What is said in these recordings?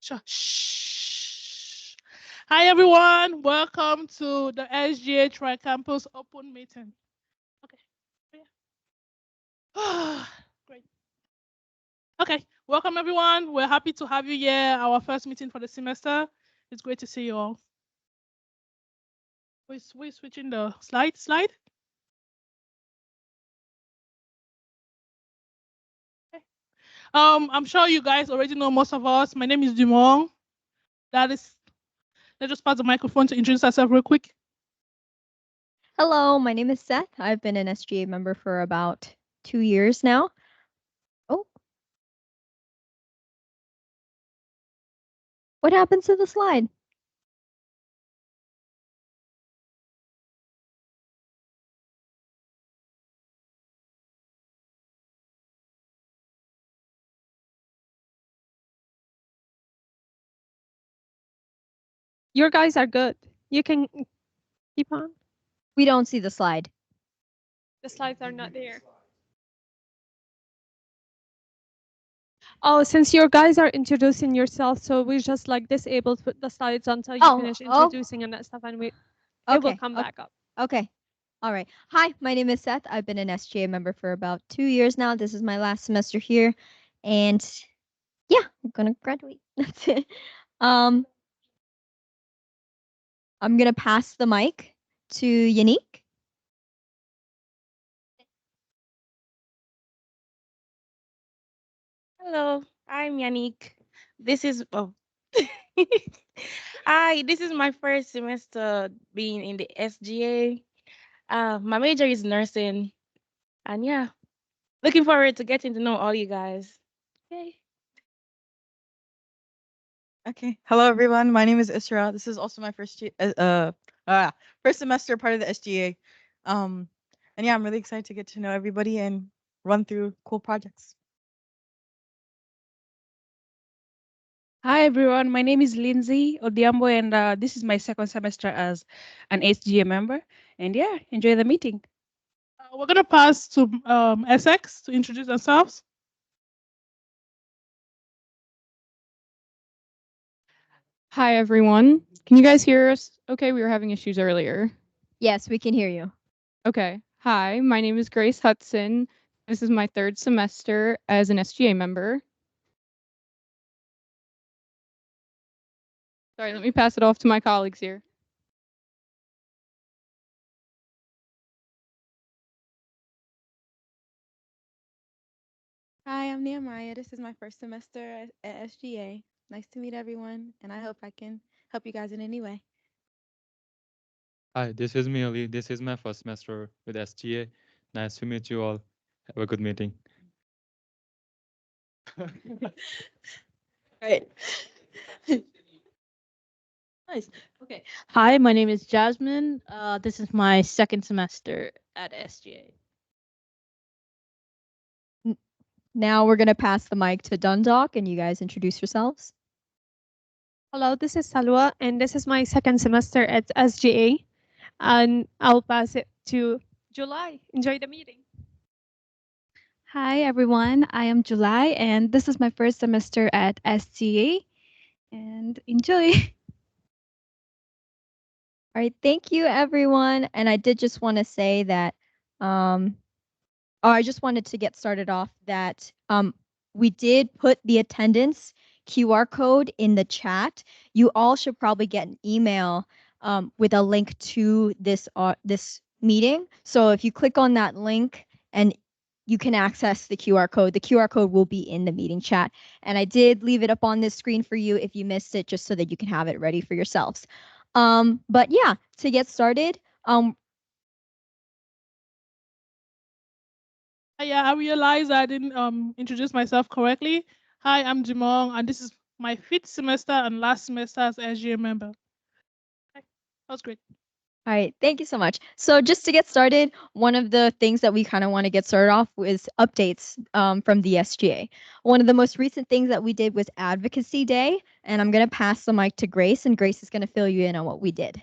Sure. Shh. Hi everyone, welcome to the SGA Tri Campus Open Meeting. Okay. Yeah. Great. Okay, welcome everyone. We're happy to have you here. Our first meeting for the semester. It's great to see you all. We're switching the slide. Okay. I'm sure you guys already know most of us. My name is Dumont. Let's just pass the microphone to introduce ourselves real quick. Hello, my name is Seth. I've been an SGA member for about 2 years now. Oh. What happened to the slide? Your guys are good. You can keep on. We don't see the slide. The slides are not there. Oh, since your guys are introducing yourself, so we just like disabled put the slides until you finish introducing and that stuff, and it will come back up. Okay. All right. Hi, my name is Seth. I've been an SGA member for about 2 years now. This is my last semester here, and yeah, I'm gonna graduate. That's it. I'm gonna pass the mic to Yannick. Hello, I'm Yannick. This is this is my first semester being in the SGA. My major is nursing, and yeah, looking forward to getting to know all you guys. Yay. Okay. Hello, everyone. My name is Isra. This is also my first semester part of the SGA. And yeah, I'm really excited to get to know everybody and run through cool projects. Hi everyone, my name is Lindsay Odiambo, and this is my second semester as an SGA member. And yeah, enjoy the meeting. We're gonna pass to Essex to introduce themselves. Hi everyone. Can you guys hear us? Okay, we were having issues earlier. Yes, we can hear you. Okay. Hi, my name is Grace Hudson. This is my third semester as an SGA member. Sorry, let me pass it off to my colleagues here. Hi, I'm Nehemiah. This is my first semester at SGA. Nice to meet everyone, and I hope I can help you guys in any way. Hi, this is Mioli. This is my first semester with SGA. Nice to meet you all. Have a good meeting. Right. Nice. Okay. Hi, my name is Jasmine. This is my second semester at SGA. Now we're gonna pass the mic to Dundalk, and you guys introduce yourselves. Hello, this is Salwa, and this is my second semester at SGA. And I'll pass it to July. Enjoy the meeting. Hi everyone, I am July and this is my first semester at SGA and enjoy. All right, thank you everyone. And I did just want to say that I just wanted to get started off that we did put the attendance QR code in the chat. You all should probably get an email with a link to this meeting. So if you click on that link and you can access the QR code. The QR code will be in the meeting chat. And I did leave it up on this screen for you if you missed it, just so that you can have it ready for yourselves. But yeah, to get started, Yeah, I realized I didn't introduce myself correctly. Hi, I'm Jimong, and this is my 5th semester and last semester as SGA member. Okay. That was great. All right, thank you so much. So just to get started, one of the things that we kind of want to get started off with updates from the SGA. One of the most recent things that we did was Advocacy Day, and I'm going to pass the mic to Grace, and Grace is going to fill you in on what we did.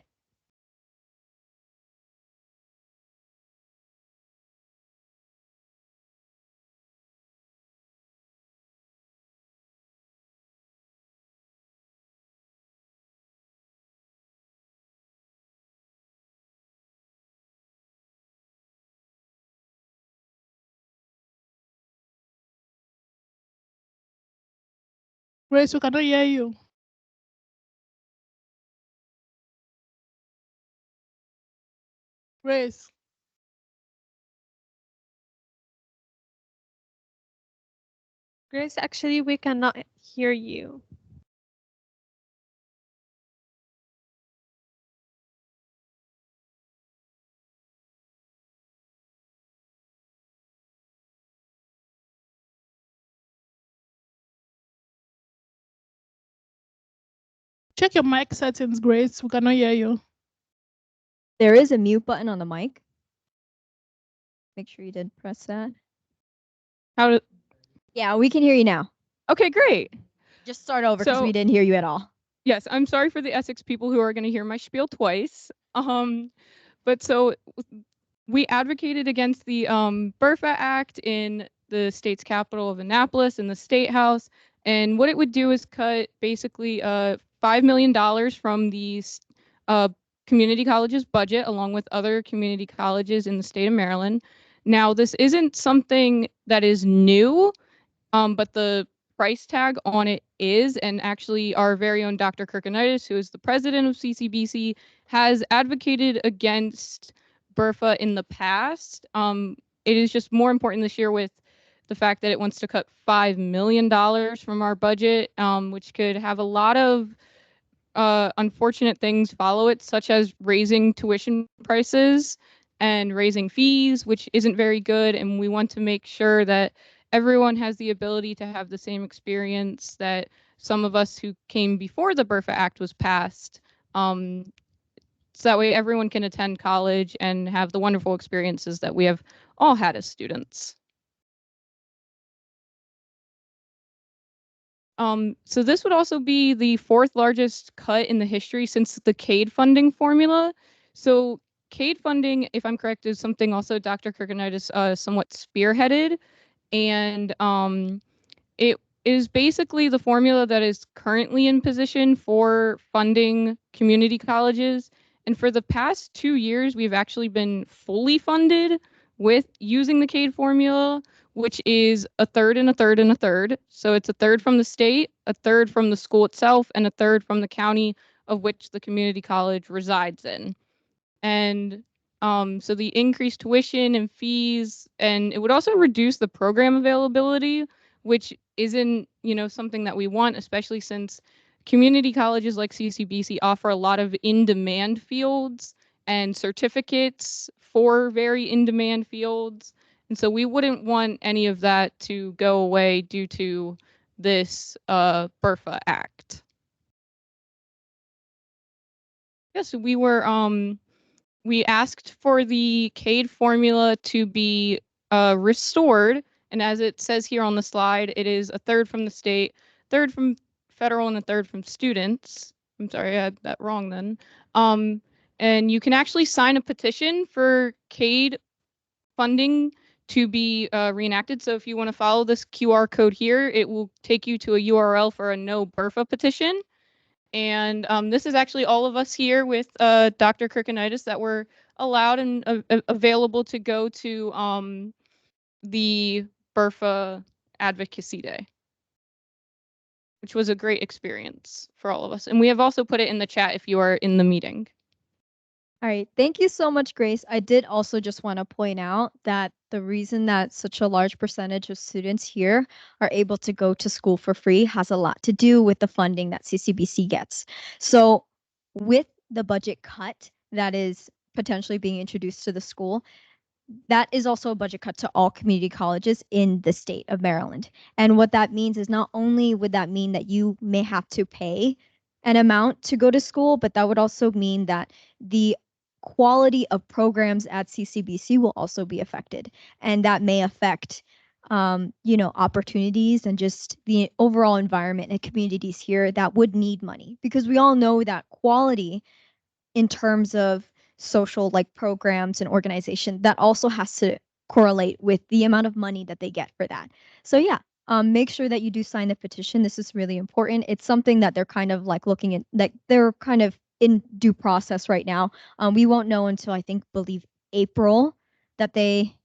Grace, we cannot hear you. Grace. Grace, actually, we cannot hear you. Check your mic settings, Grace. We cannot hear you. There is a mute button on the mic. Make sure you did press that. Yeah, we can hear you now. Okay, great. Just start over because So- we didn't hear you at all. Yes, I'm sorry for the Essex people who are going to hear my spiel twice. But so we advocated against the BRFA Act in the state's capital of Annapolis in the State House. And what it would do is cut basically $5 million from the community colleges budget, along with other community colleges in the state of Maryland. Now, this isn't something that is new, but the price tag on it is, and actually our very own Dr. Kirkinitis, who is the president of CCBC, has advocated against BRFA in the past. It is just more important this year with the fact that it wants to cut $5 million from our budget, which could have a lot of unfortunate things follow it, such as raising tuition prices and raising fees, which isn't very good. And we want to make sure that everyone has the ability to have the same experience that some of us who came before the BRFA Act was passed. So that way everyone can attend college and have the wonderful experiences that we have all had as students. So this would also be the fourth largest cut in the history since the CADE funding formula. So CADE funding, if I'm correct, is something also Dr. Kirkinitis somewhat spearheaded. And it is basically the formula that is currently in position for funding community colleges. And for the past 2 years, we've actually been fully funded with using the CADE formula, which is a third and a third and a third. So it's a third from the state, a third from the school itself, and a third from the county of which the community college resides in. And so the increased tuition and fees, and it would also reduce the program availability, which isn't, something that we want, especially since community colleges like CCBC offer a lot of in-demand fields and certificates for very in-demand fields. And so we wouldn't want any of that to go away due to this BRFA Act. Yes, we asked for the CADE formula to be restored. And as it says here on the slide, it is a third from the state, third from federal, and a third from students. I'm sorry, I had that wrong then. And you can actually sign a petition for CADE funding to be reenacted. So if you want to follow this QR code here, it will take you to a URL for a no BRFA petition. And this is actually all of us here with Dr. Kirkinitis that were allowed and available to go to the BRFA Advocacy Day, which was a great experience for all of us. And we have also put it in the chat if you are in the meeting. All right, thank you so much, Grace. I did also just want to point out that the reason that such a large percentage of students here are able to go to school for free has a lot to do with the funding that CCBC gets. So with the budget cut that is potentially being introduced to the school, that is also a budget cut to all community colleges in the state of Maryland. And what that means is not only would that mean that you may have to pay an amount to go to school, but that would also mean that the quality of programs at CCBC will also be affected. And that may affect opportunities and just the overall environment and communities here that would need money, because we all know that quality in terms of social programs and organization, that also has to correlate with the amount of money that they get for that. So yeah, make sure that you do sign the petition. This is really important. It's something that they're kind of looking at, they're kind of in due process right now. We won't know until I believe April that they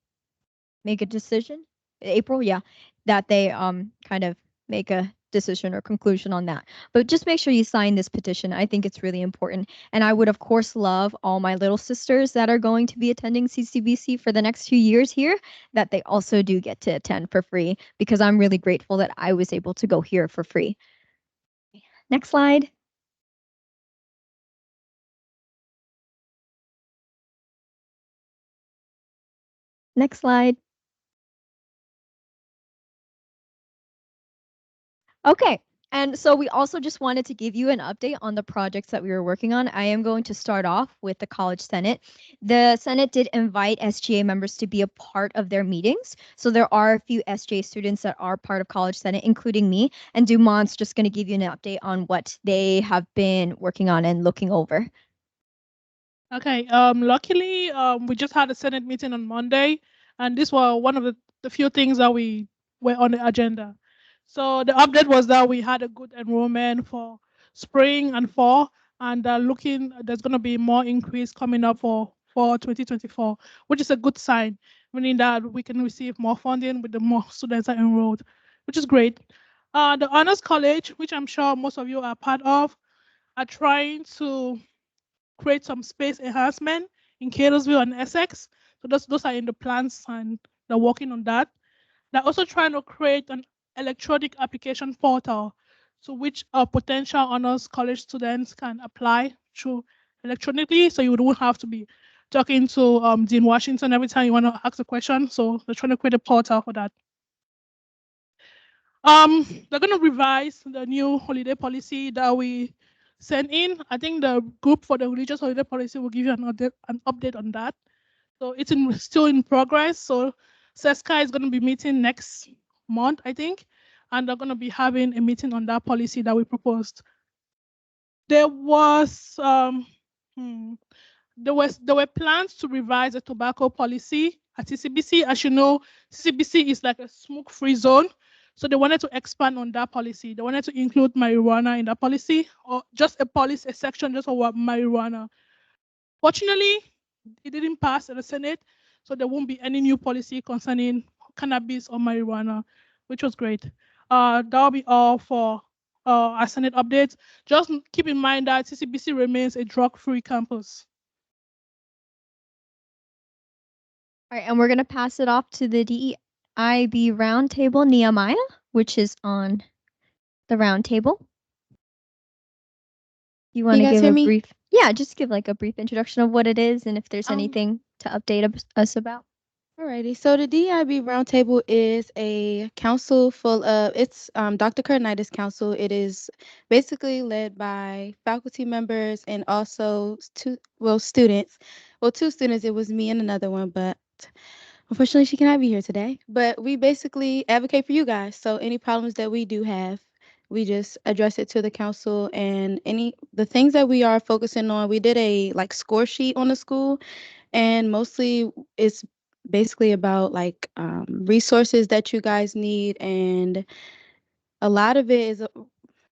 make a decision. April, yeah, that they kind of make a decision or conclusion on that. But just make sure you sign this petition. I think it's really important. And I would, of course, love all my little sisters that are going to be attending CCBC for the next few years here, that they also do get to attend for free, because I'm really grateful that I was able to go here for free. Next slide. Next slide. Okay, and so we also just wanted to give you an update on the projects that we were working on. I am going to start off with the College Senate. The Senate did invite SGA members to be a part of their meetings. So there are a few SGA students that are part of College Senate, including me. And Dumont's just going to give you an update on what they have been working on and looking over. Okay. Luckily, we just had a Senate meeting on Monday, and this was one of the few things that we were on the agenda. So the update was that we had a good enrollment for spring and fall, and there's going to be more increase coming up for 2024, which is a good sign, meaning that we can receive more funding with the more students are enrolled, which is great. The Honors College, which I'm sure most of you are part of, are trying to create some space enhancement in Cartersville and Essex. So those are in the plans and they're working on that. They're also trying to create an electronic application portal to which potential honors college students can apply through electronically. So you won't have to be talking to Dean Washington every time you want to ask a question. So they're trying to create a portal for that. They're going to revise the new holiday policy that we sent in. I think the group for the religious holiday policy will give you an update on that. So it's still in progress. So SESCA is going to be meeting next month, I think, and they're going to be having a meeting on that policy that we proposed. There were plans to revise the tobacco policy at CCBC. As you know, CCBC is like a smoke-free zone. So they wanted to expand on that policy. They wanted to include marijuana in that policy, or just a section just for marijuana. Fortunately, it didn't pass in the Senate, so there won't be any new policy concerning cannabis or marijuana, which was great. That'll be all for our Senate updates. Just keep in mind that CCBC remains a drug-free campus. All right, and we're going to pass it off to the DEIB roundtable, Nehemiah, which is on the roundtable. You want to give a brief? Yeah, just give like a brief introduction of what it is and if there's anything to update us about. Alrighty, so the DIB Roundtable is a council full of, it's Dr. Kurtnitis Council. It is basically led by faculty members and also students. Well, two students, it was me and another one, but unfortunately she cannot be here today. But we basically advocate for you guys. So any problems that we do have, we just address it to the council, and the things that we are focusing on, we did a like score sheet on the school, and mostly it's basically about like resources that you guys need, and a lot of it is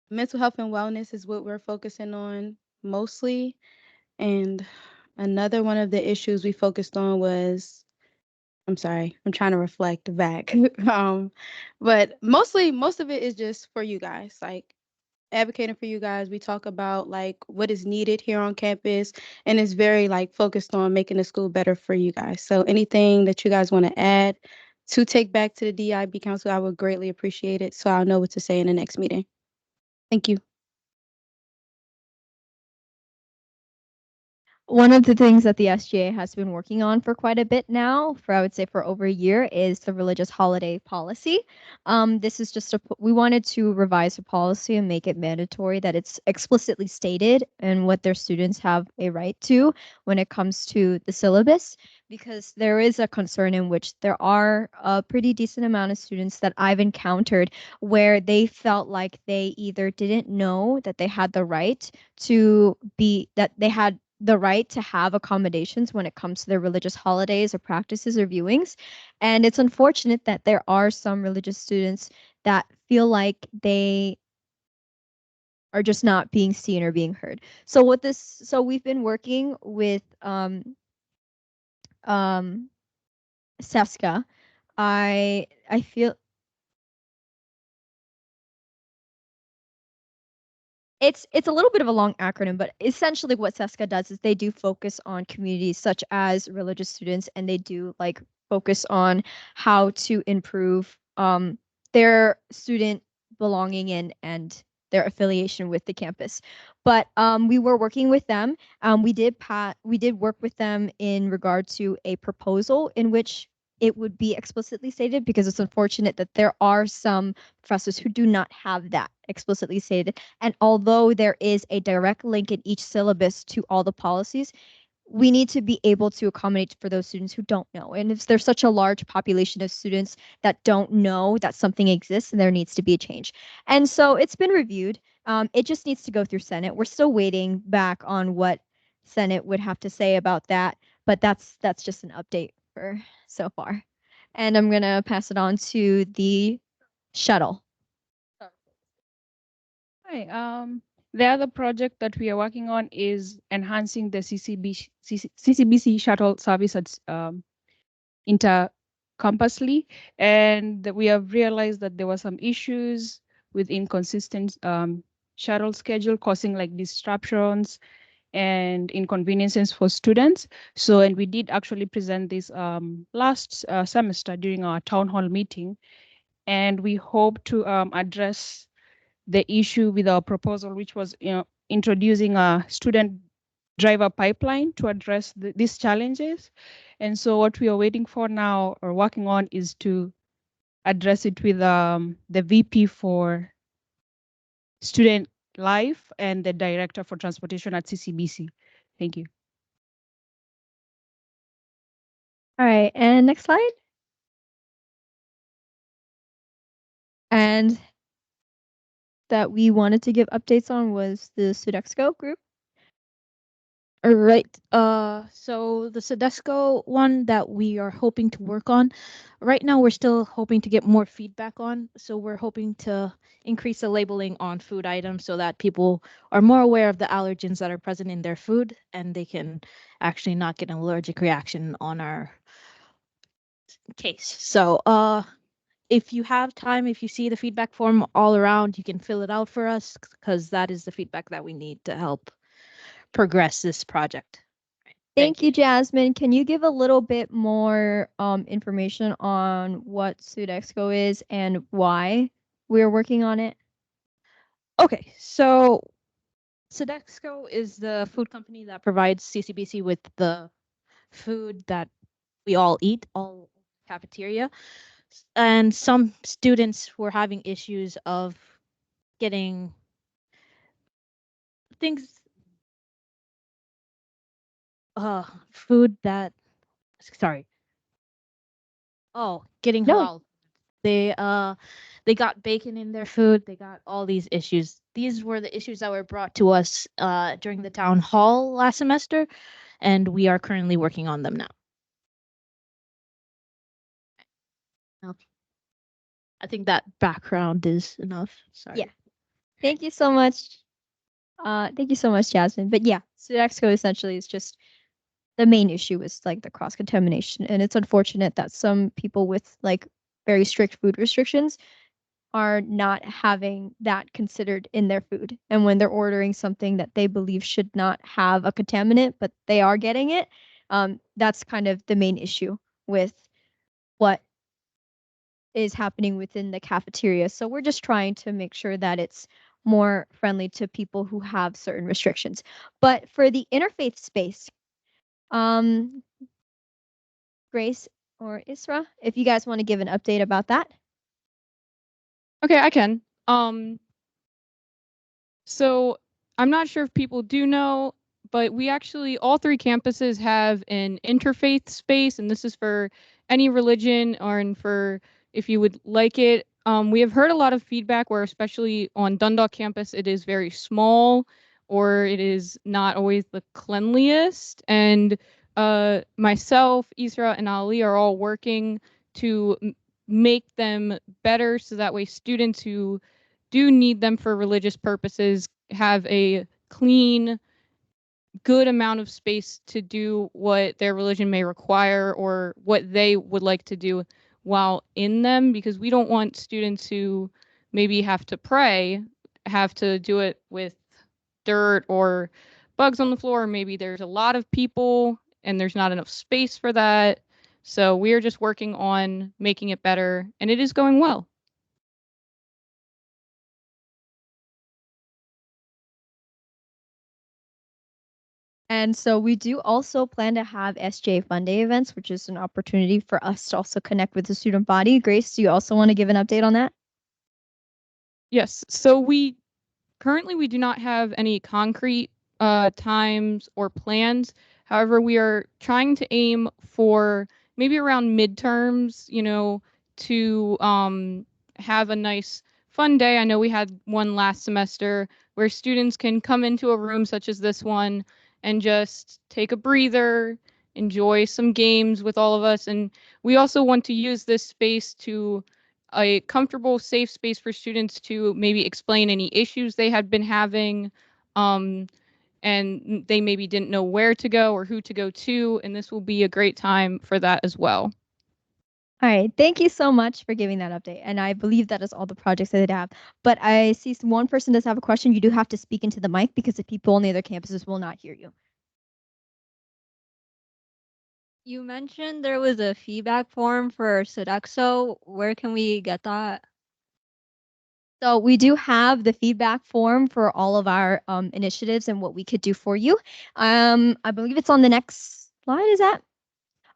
mental health and wellness is what we're focusing on mostly. And another one of the issues we focused on was, I'm sorry, I'm trying to reflect back. But most of it is just for you guys, like advocating for you guys. We talk about like what is needed here on campus, and it's very like focused on making the school better for you guys. So anything that you guys want to add to take back to the DIB council, I would greatly appreciate it, so I'll know what to say in the next meeting. Thank you. One of the things that the SGA has been working on for quite a bit now, I would say for over a year, is the religious holiday policy. This is just we wanted to revise the policy and make it mandatory that it's explicitly stated and what their students have a right to when it comes to the syllabus, because there is a concern in which there are a pretty decent amount of students that I've encountered where they felt like they either didn't know that they had the right to the right to have accommodations when it comes to their religious holidays or practices or viewings. And it's unfortunate that there are some religious students that feel like they are just not being seen or being heard. So we've been working with SESCA. I feel it's a little bit of a long acronym, but essentially what SESCA does is they do focus on communities such as religious students, and they do like focus on how to improve their student belonging and their affiliation with the campus. But we were working with them. We did work with them in regard to a proposal in which it would be explicitly stated, because it's unfortunate that there are some professors who do not have that explicitly stated. And although there is a direct link in each syllabus to all the policies, we need to be able to accommodate for those students who don't know. And if there's such a large population of students that don't know that something exists, and there needs to be a change. And so it's been reviewed. It just needs to go through Senate. We're still waiting back on what Senate would have to say about that, but that's just an update for so far. And I'm gonna pass it on to the shuttle. Hi. The other project that we are working on is enhancing the CCBC shuttle service at intercampusly, and we have realized that there were some issues with inconsistent shuttle schedule causing like disruptions and inconveniences for students. So, and we did actually present this last semester during our town hall meeting, and we hope to address the issue with our proposal, which was introducing a student driver pipeline to address these challenges. And so what we are waiting for now or working on is to address it with the VP for student life and the director for transportation at CCBC. Thank you. All right, and next slide. And that we wanted to give updates on was the Sodexo group. All right. So the Sedesco one that we are hoping to work on, right now we're still hoping to get more feedback on. So we're hoping to increase the labeling on food items so that people are more aware of the allergens that are present in their food, and they can actually not get an allergic reaction on our case. So if you have time, if you see the feedback form all around, you can fill it out for us, because that is the feedback that we need to help progress this project. Thank you, Jasmine. Can you give a little bit more information on what Sodexo is and why we're working on it? Okay, so Sodexo is the food company that provides CCBC with the food that we all eat, all cafeteria. And some students were having issues of getting things, food that, sorry. Oh, getting No. halal. They got bacon in their food. They got all these issues. These were the issues that were brought to us during the town hall last semester, and we are currently working on them now. I think that background is enough. Sorry. Yeah. Thank you so much. Thank you so much, Jasmine. But yeah, Sodexo essentially is just the main issue is like the cross contamination, and it's unfortunate that some people with like very strict food restrictions are not having that considered in their food. And when they're ordering something that they believe should not have a contaminant, but they are getting it, that's kind of the main issue with what is happening within the cafeteria. So we're just trying to make sure that it's more friendly to people who have certain restrictions. But for the interfaith space, Grace or Isra, if you guys want to give an update about that. Okay, I can. So I'm not sure if people do know, but we actually, all three campuses have an interfaith space, and this is for any religion or and for if you would like it. We have heard a lot of feedback where, especially on Dundalk campus, it is very small or it is not always the cleanliest. And myself, Isra, and Ali are all working to make them better so that way students who do need them for religious purposes have a clean, good amount of space to do what their religion may require or what they would like to do while in them, because we don't want students who maybe have to pray have to do it with dirt or bugs on the floor, or maybe there's a lot of people and there's not enough space for that. So we are just working on making it better, and it is going well. And so we do also plan to have SGA Fun Day events, which is an opportunity for us to also connect with the student body. Grace, do you also want to give an update on that? Yes. So we currently do not have any concrete times or plans. However, we are trying to aim for maybe around midterms, to have a nice fun day. I know we had one last semester where students can come into a room such as this one and just take a breather, enjoy some games with all of us. And we also want to use this space to a comfortable, safe space for students to maybe explain any issues they had been having, and they maybe didn't know where to go or who to go to, and this will be a great time for that as well. All right, thank you so much for giving that update. And I believe that is all the projects that they have. But I see one person does have a question. You do have to speak into the mic because the people on the other campuses will not hear you. You mentioned there was a feedback form for Sodexo. Where can we get that? So we do have the feedback form for all of our initiatives and what we could do for you. I believe it's on the next slide. Is that?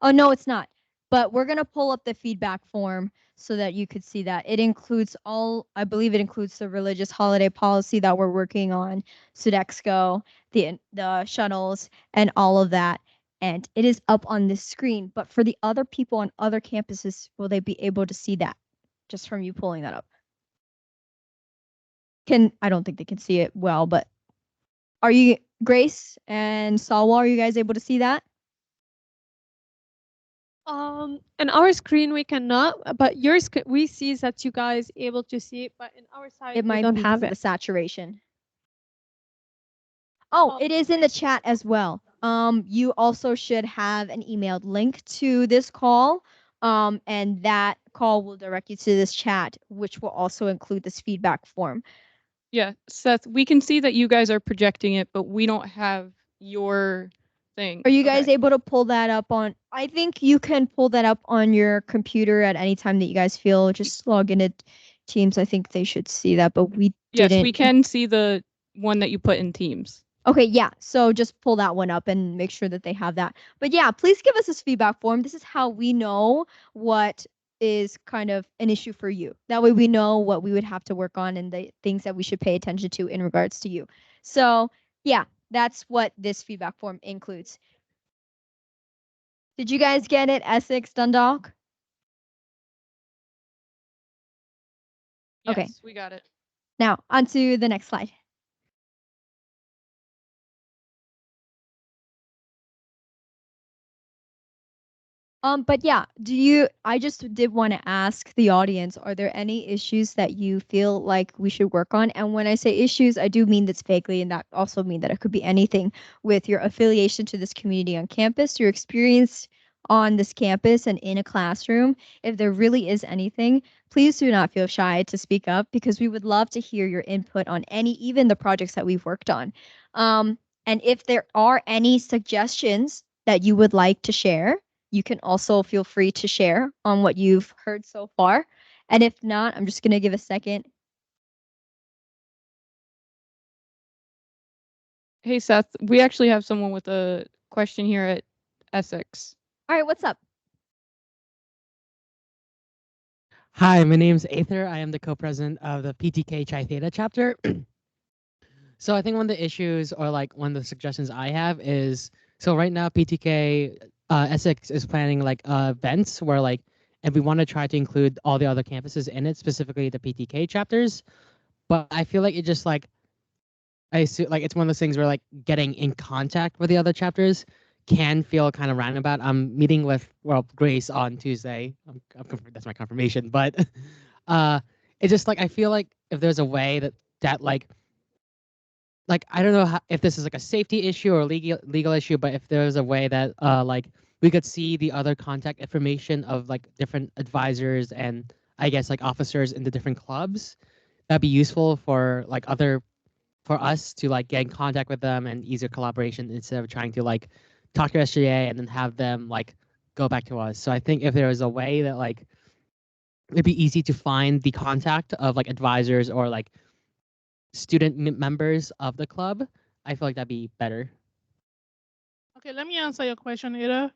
Oh, no, it's not. But we're going to pull up the feedback form so that you could see that. It includes I believe it includes the religious holiday policy that we're working on, Sodexo, the shuttles, and all of that. And it is up on this screen. But for the other people on other campuses, will they be able to see that just from you pulling that up? I don't think they can see it well, but are you, Grace and Salwa, are you guys able to see that? In our screen we cannot, but yours we see that you guys able to see it, but in our side It we might don't be have because of it. the saturation. Oh, it is in the chat as well. You also should have an emailed link to this call. And that call will direct you to this chat, which will also include this feedback form. Yeah, Seth, we can see that you guys are projecting it, but we don't have your thing. Are you guys able to pull that up on? I think you can pull that up on your computer at any time that you guys feel. Just log into Teams. I think they should see that, but we didn't. Yes, we can see the one that you put in Teams. Okay, yeah. So just pull that one up and make sure that they have that. But yeah, please give us this feedback form. This is how we know what is kind of an issue for you. That way we know what we would have to work on and the things that we should pay attention to in regards to you. So yeah, that's what this feedback form includes. Did you guys get it, Essex, Dundalk? Yes, okay, we got it. Now on to the next slide. But yeah, I just did want to ask the audience, are there any issues that you feel like we should work on? And when I say issues, I do mean this vaguely, and that also mean that it could be anything with your affiliation to this community on campus, your experience on this campus and in a classroom. If there really is anything, please do not feel shy to speak up because we would love to hear your input on even the projects that we've worked on. And if there are any suggestions that you would like to share, you can also feel free to share on what you've heard so far. And if not, I'm just going to give a second. Hey, Seth, we actually have someone with a question here at Essex. All right, what's up? Hi, my name's Aether. I am the co-president of the PTK Chi Theta chapter. So I think one of the issues or like one of the suggestions I have is, so right now PTK Essex is planning like events where like, and we want to try to include all the other campuses in it, specifically the PTK chapters. But I feel like it just like, I assume like it's one of those things where like getting in contact with the other chapters can feel kind of roundabout. I'm meeting with Grace on Tuesday. That's my confirmation, but it's just like I feel like if there's a way that like I don't know if this is like a safety issue or a legal issue, but if there's a way that like we could see the other contact information of like different advisors and I guess like officers in the different clubs, that'd be useful for like other for us to like get in contact with them and easier collaboration instead of trying to like talk to SGA and then have them like go back to us. So I think if there was a way that like it'd be easy to find the contact of like advisors or like student members of the club, I feel like that'd be better. Okay, let me answer your question, Ada.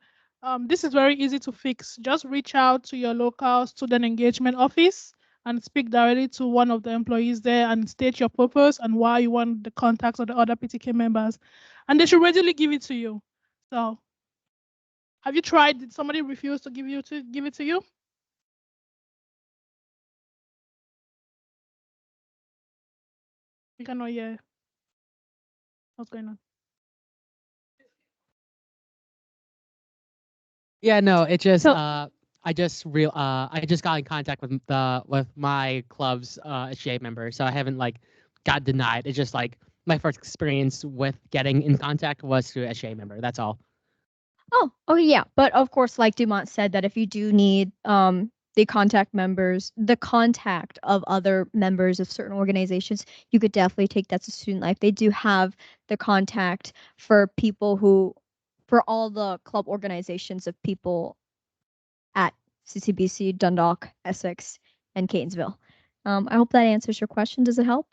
This is very easy to fix. Just reach out to your local student engagement office and speak directly to one of the employees there and state your purpose and why you want the contacts of the other PTK members. And they should readily give it to you. So have you tried? Did somebody refuse to give it to you? You cannot hear. What's going on? Yeah, no, it just I just got in contact with my club's SGA member, so I haven't like got denied. It's just like my first experience with getting in contact was through SGA member. That's all. Oh yeah, but of course, like Dumont said, that if you do need the contact of other members of certain organizations, you could definitely take that to Student Life. They do have the contact for all the club organizations of people at CCBC, Dundalk, Essex, and Catonsville. I hope that answers your question. Does it help?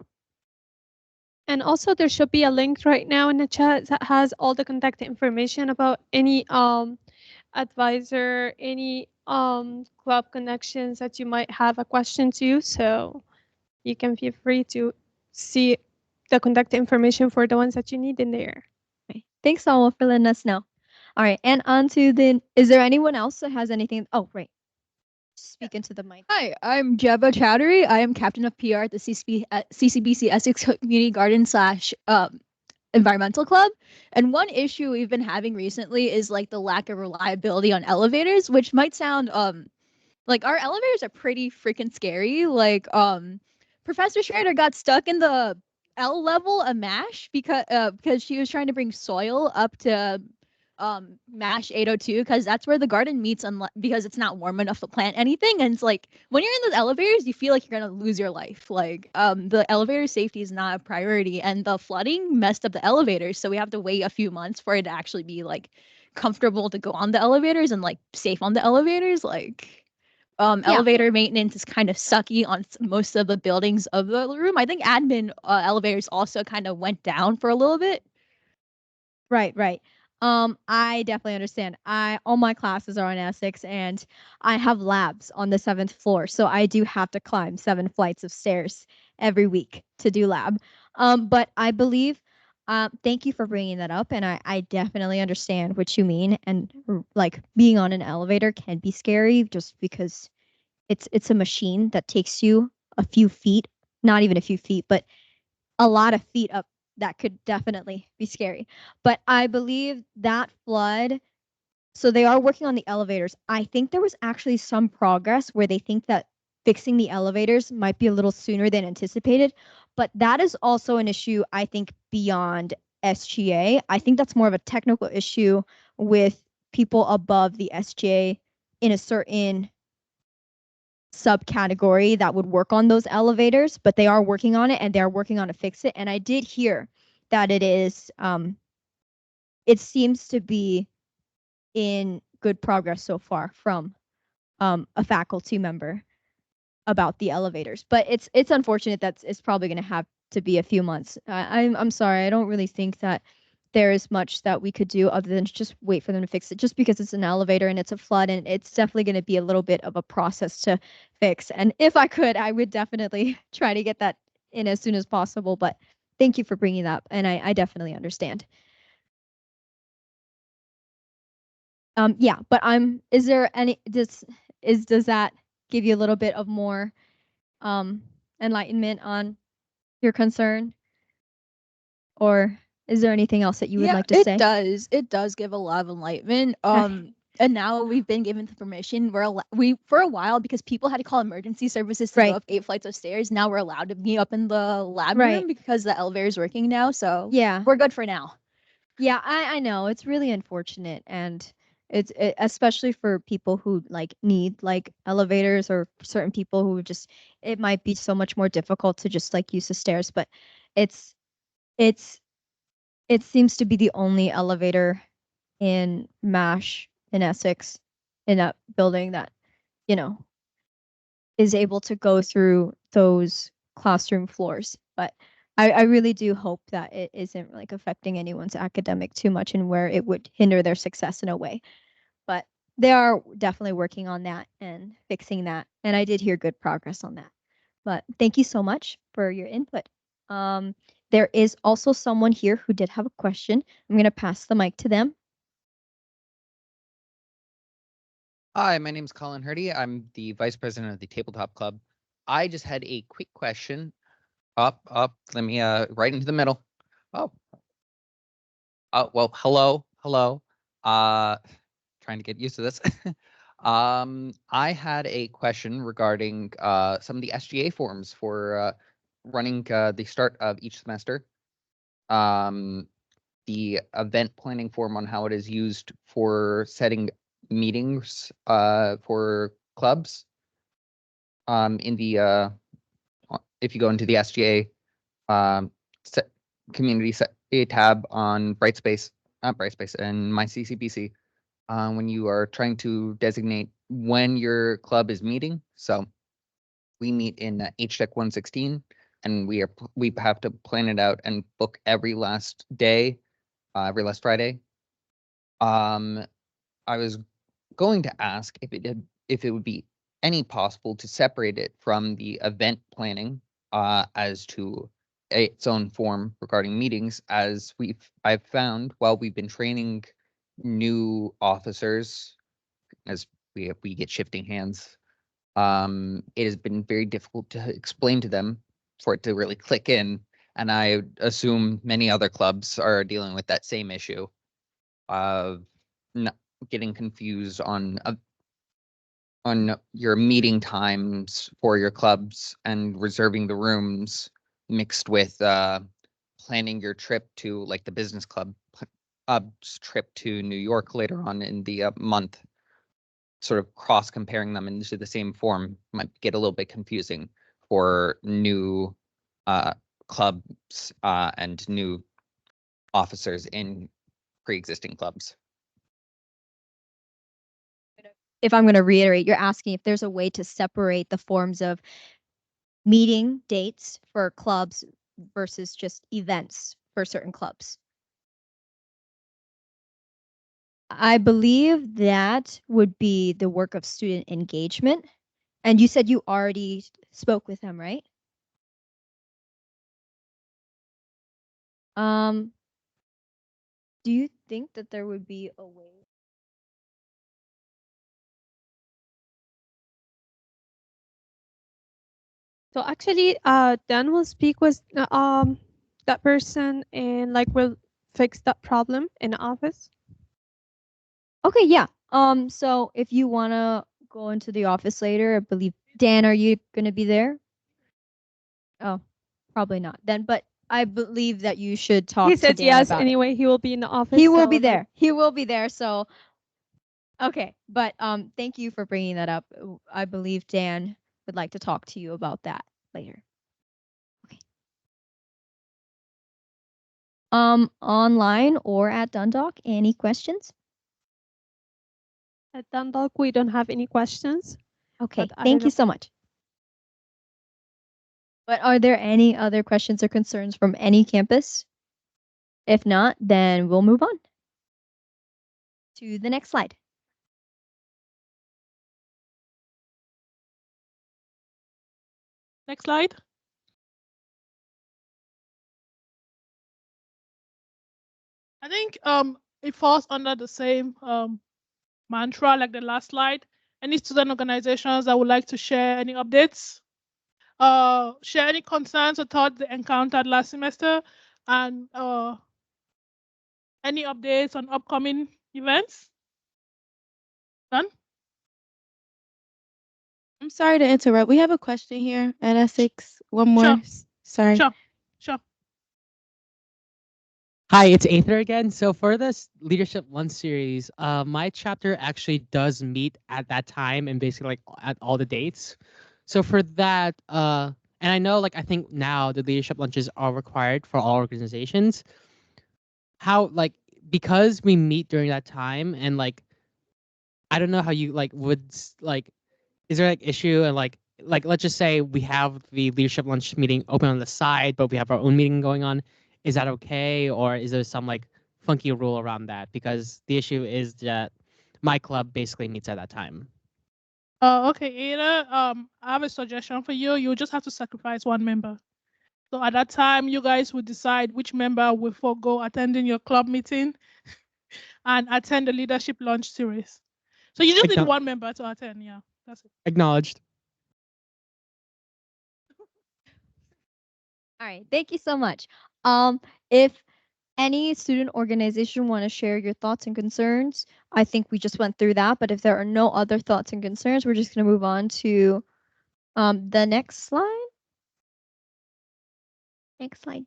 And also there should be a link right now in the chat that has all the contact information about any advisor, any club connections that you might have a question to. So you can feel free to see the contact information for the ones that you need in there. Okay. Thanks, all for letting us know. All right, and on to the. Is there anyone else that has anything? Oh, right. Speak into the mic. Hi, I'm Jeba Chowdhury. I am captain of PR at the CCBC Essex Community Garden slash environmental club. And one issue we've been having recently is like the lack of reliability on elevators, which might sound like our elevators are pretty freaking scary. Like Professor Schrader got stuck in the L level of MASH because she was trying to bring soil up to MASH 802 because that's where the garden meets because it's not warm enough to plant anything. And it's like when you're in those elevators, you feel like you're gonna lose your life. Like the elevator safety is not a priority, and the flooding messed up the elevators, so we have to wait a few months for it to actually be like comfortable to go on the elevators and like safe on the elevators. Like elevator maintenance is kind of sucky on most of the buildings of the room. I think admin elevators also kind of went down for a little bit. Right. I definitely understand. All my classes are on Essex, and I have labs on the 7th floor, so I do have to climb 7 flights of stairs every week to do lab. But I believe, thank you for bringing that up, and I definitely understand what you mean. And like being on an elevator can be scary, just because it's a machine that takes you a few feet, not even a few feet, but a lot of feet up. That could definitely be scary. But I believe that flood, so they are working on the elevators. I think there was actually some progress where they think that fixing the elevators might be a little sooner than anticipated. But that is also an issue, I think, beyond SGA. I think that's more of a technical issue with people above the SGA in a certain subcategory that would work on those elevators, but they are working on it and they're working on to fix it. And I did hear that it seems to be in good progress so far from a faculty member about the elevators. But it's unfortunate that it's probably going to have to be a few months. I'm sorry, I don't really think that there is much that we could do other than just wait for them to fix it, just because it's an elevator and it's a flood, and it's definitely going to be a little bit of a process to fix. And if I could, I would definitely try to get that in as soon as possible. But thank you for bringing that up, and I definitely understand. Yeah, but is there any, does that give you a little bit of more enlightenment on your concern? Or is there anything else that you would like to say? It does give a lot of enlightenment. And now we've been given the permission. We for a while, because people had to call emergency services to go up 8 flights of stairs. Now we're allowed to be up in the lab room because the elevator is working now. So yeah, we're good for now. Yeah, I know it's really unfortunate, and especially for people who like need like elevators, or certain people who just, it might be so much more difficult to just like use the stairs. But it's it seems to be the only elevator in MASH in Essex in that building that, you know, is able to go through those classroom floors. But I really do hope that it isn't like affecting anyone's academic too much and where it would hinder their success in a way. But they are definitely working on that and fixing that. And I did hear good progress on that. But thank you so much for your input. There is also someone here who did have a question. I'm going to pass the mic to them. Hi, my name is Colin Hurdy. I'm the vice president of the Tabletop Club. I just had a quick question. Up. Let me right into the middle. Oh. Well, hello. Trying to get used to this. I had a question regarding some of the SGA forms for running the start of each semester. The event planning form on how it is used for setting meetings for clubs. In the if you go into the SGA community tab on Brightspace, not Brightspace, and my CCBC, when you are trying to designate when your club is meeting. So we meet in HTEC 116, and we have to plan it out and book every last day, every last Friday. I was going to ask if it would be any possible to separate it from the event planning as to its own form regarding meetings, as I've found while we've been training new officers, as we get shifting hands, it has been very difficult to explain to them for it to really click in. And I assume many other clubs are dealing with that same issue of not getting confused on your meeting times for your clubs and reserving the rooms, mixed with planning your trip to, like, the business club trip to New York later on in the month. Sort of cross comparing them into the same form might get a little bit confusing for new clubs and new officers in pre-existing clubs. If I'm going to reiterate, you're asking if there's a way to separate the forms of meeting dates for clubs versus just events for certain clubs. I believe that would be the work of student engagement. And you said you already spoke with them, right? Do you think that there would be a way? So actually, Dan will speak with that person and like will fix that problem in the office. Okay, yeah. So if you wanna go into the office later, I believe Dan, are you gonna be there? Oh, probably not then, but I believe that you should talk He to said Dan yes about it. anyway. He will be in the office. He will so, be like, there. He will be there. So, okay. But thank you for bringing that up. I believe Dan would like to talk to you about that later. Okay. Online or at Dundalk, any questions? At Dundalk, we don't have any questions. Okay. but I Thank don't you know. so much. But are there any other questions or concerns from any campus? If not, then we'll move on to the next slide. Next slide. I think it falls under the same mantra like the last slide. Any student organizations that would like to share any updates, share any concerns or thoughts they encountered last semester, and any updates on upcoming events? Done? I'm sorry to interrupt. We have a question here at Essex. One more. Sure. Sorry. Sure. Hi, it's Aether again. So for this Leadership 1 series, my chapter actually does meet at that time and basically like at all the dates. So for that, And I know, like, I think now the leadership lunches are required for all organizations. How, like, because we meet during that time, and like, I don't know how you like like, is there like issue, and like let's just say we have the leadership lunch meeting open on the side, but we have our own meeting going on. Is that okay, or is there some like funky rule around that? Because the issue is that my club basically meets at that time. Okay, Ada. I have a suggestion for you. You just have to sacrifice one member. So at that time, you guys will decide which member will forego attending your club meeting and attend the leadership lunch series. So you just need one member to attend. Yeah, that's it. Acknowledged. All right, thank you so much. If any student organization want to share your thoughts and concerns, I think we just went through that. But if there are no other thoughts and concerns, we're just going to move on to the next slide. Next slide.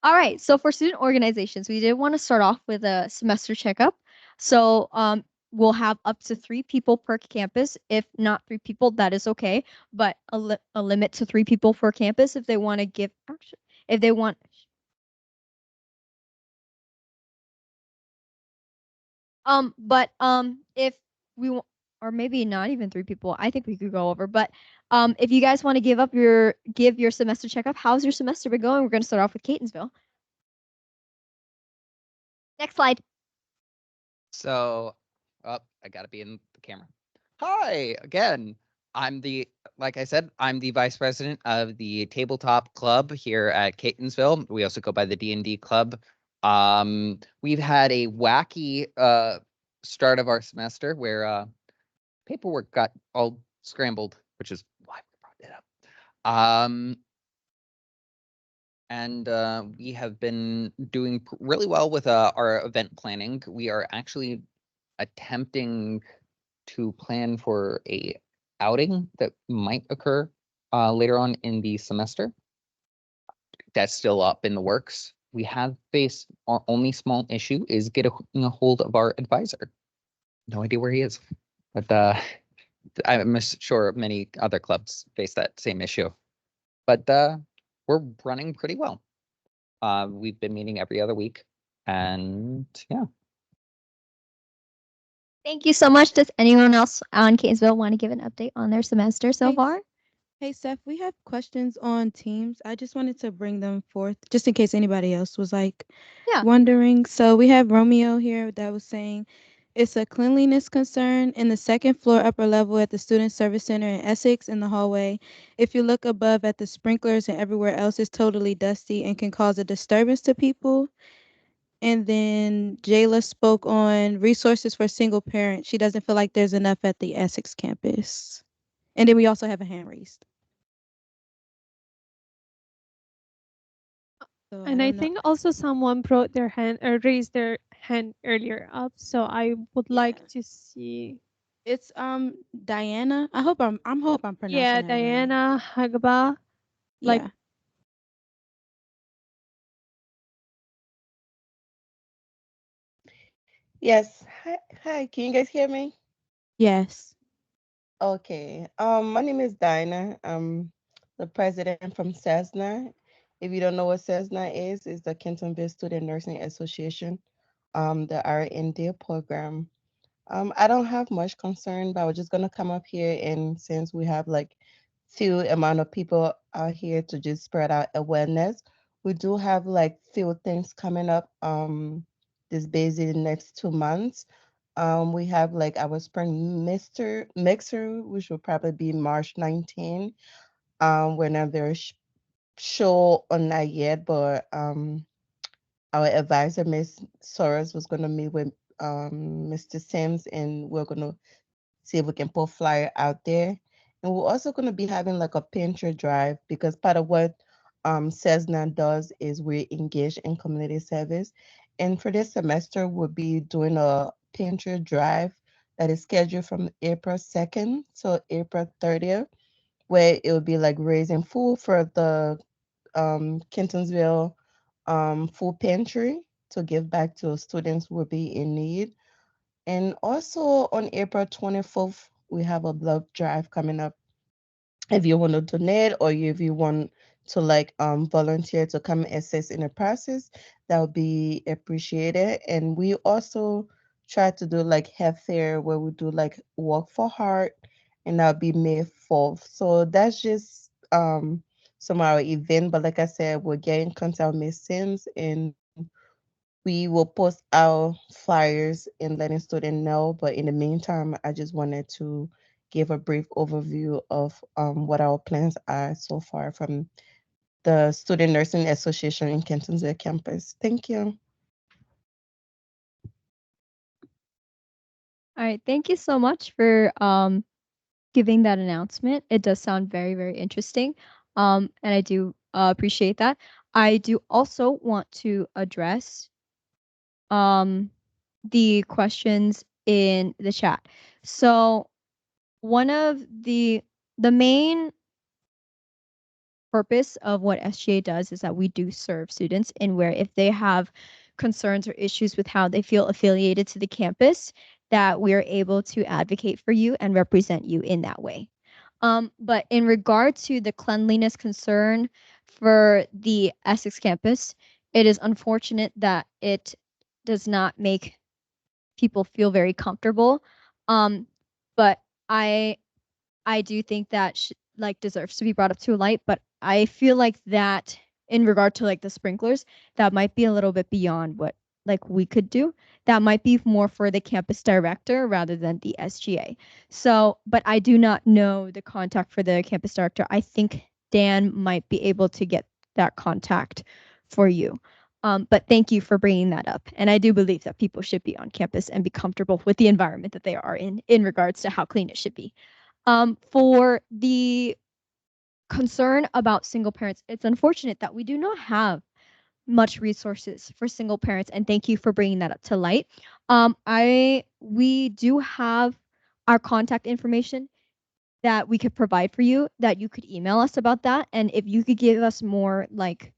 All right, so for student organizations, we did want to start off with a semester checkup. So we'll have up to 3 people per campus. If not 3 people, that is okay, but a limit to 3 people per campus if they want to give action. If they want but if we or maybe not even 3 people, I think we could go over, but if you guys want to give your semester checkup, how's your semester been going? We're going to start off with Catonsville. Next slide. So, I gotta be in the camera. Hi again. Like I said, I'm the vice president of the tabletop club here at Catonsville. We also go by the D&D club. We've had a wacky start of our semester where paperwork got all scrambled, which is why we brought it up. And we have been doing really well with our event planning. We are actually attempting to plan for a outing that might occur later on in the semester. That's still up in the works. We have faced our only small issue is getting a hold of our advisor. No idea where he is, but I'm sure many other clubs face that same issue. But we're running pretty well. We've been meeting every other week, and yeah. Thank you so much. Does anyone else on Catonsville want to give an update on their semester so far? Hey, Steph, we have questions on Teams. I just wanted to bring them forth just in case anybody else was like wondering. So we have Romeo here that was saying it's a cleanliness concern in the second floor upper level at the Student Service Center in Essex in the hallway. If you look above at the sprinklers and everywhere else, it's totally dusty and can cause a disturbance to people. And then Jayla spoke on resources for single parents. She doesn't feel like there's enough at the Essex campus. And then we also have a hand raised. So And I think also someone brought their hand or raised their hand earlier up. So I would like to see. It's Diana. I hope I'm pronouncing Yeah, that right. Diana Hagaba. Like Yeah. Yes. Hi. Can you guys hear me? Yes. Okay. My name is Dinah. I'm the president from CESNA. If you don't know what CESNA is, it's the Kentonville Student Nursing Association, the RND program. I don't have much concern, but I was just gonna come up here and since we have like few amount of people out here to just spread out awareness, we do have like few things coming up this busy next 2 months. We have like our spring mixer, which will probably be March 19. We're not very sure on that yet, but our advisor, Miss Soros, was gonna meet with Mr. Sims, and we're gonna see if we can put flyer out there. And we're also gonna be having like a pantry drive because part of what CESNA does is we engage in community service. And for this semester, we'll be doing a pantry drive that is scheduled from April 2nd to April 30th, where it will be like raising food for the Kentonsville food pantry to give back to students who will be in need. And also on April 24th, we have a blood drive coming up if you want to donate or if you want to like volunteer to come and assist in the process, that would be appreciated. And we also try to do like health fair where we do like walk for heart, and that'll be May 4th. So that's just some of our event. But like I said, we'll get in contact with Miss Sims, and we will post our flyers and letting students know. But in the meantime, I just wanted to give a brief overview of what our plans are so far from the Student Nursing Association in Cantonsville campus. Thank you. All right, thank you so much for giving that announcement. It does sound very, very interesting. And I do appreciate that. I do also want to address the questions in the chat. So one of the main purpose of what SGA does is that we do serve students in where if they have concerns or issues with how they feel affiliated to the campus, that we are able to advocate for you and represent you in that way. But in regard to the cleanliness concern for the Essex campus, it is unfortunate that it does not make people feel very comfortable. But I do think that like deserves to be brought up to a light, but I feel like that in regard to like the sprinklers, that might be a little bit beyond what like we could do. That might be more for the campus director rather than the SGA. So, but I do not know the contact for the campus director. I think Dan might be able to get that contact for you. But thank you for bringing that up. And I do believe that people should be on campus and be comfortable with the environment that they are in regards to how clean it should be. For the concern about single parents, it's unfortunate that we do not have much resources for single parents, and thank you for bringing that up to light. We do have our contact information that we could provide for you, that you could email us about that, and if you could give us more like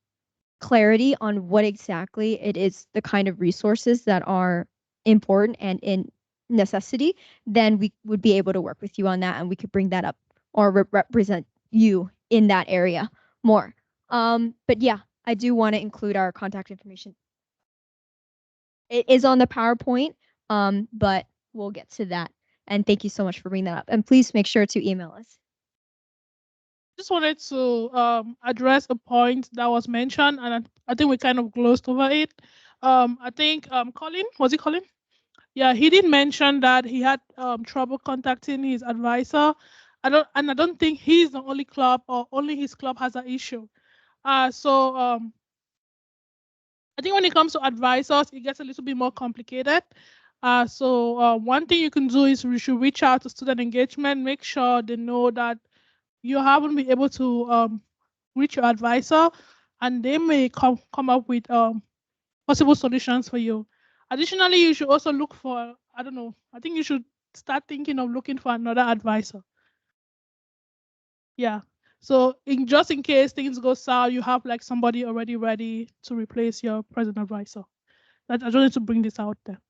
clarity on what exactly it is, the kind of resources that are important and in necessity, then we would be able to work with you on that and we could bring that up or represent you in that area more. But yeah, I do want to include our contact information. It is on the PowerPoint, but we'll get to that. And thank you so much for bringing that up. And please make sure to email us. Just wanted to address a point that was mentioned, and I think we kind of glossed over it. I think Colin, was it Colin? Yeah, he did mention that he had trouble contacting his advisor. I don't think he's the only club or only his club has an issue. So I think when it comes to advisors, it gets a little bit more complicated. So one thing you can do is you should reach out to student engagement, make sure they know that you haven't been able to reach your advisor, and they may come up with possible solutions for you. Additionally, you should also look for, I don't know, I think you should start thinking of looking for another advisor. Yeah. So just in case things go south, you have like somebody already ready to replace your present advisor. I just wanted to bring this out there.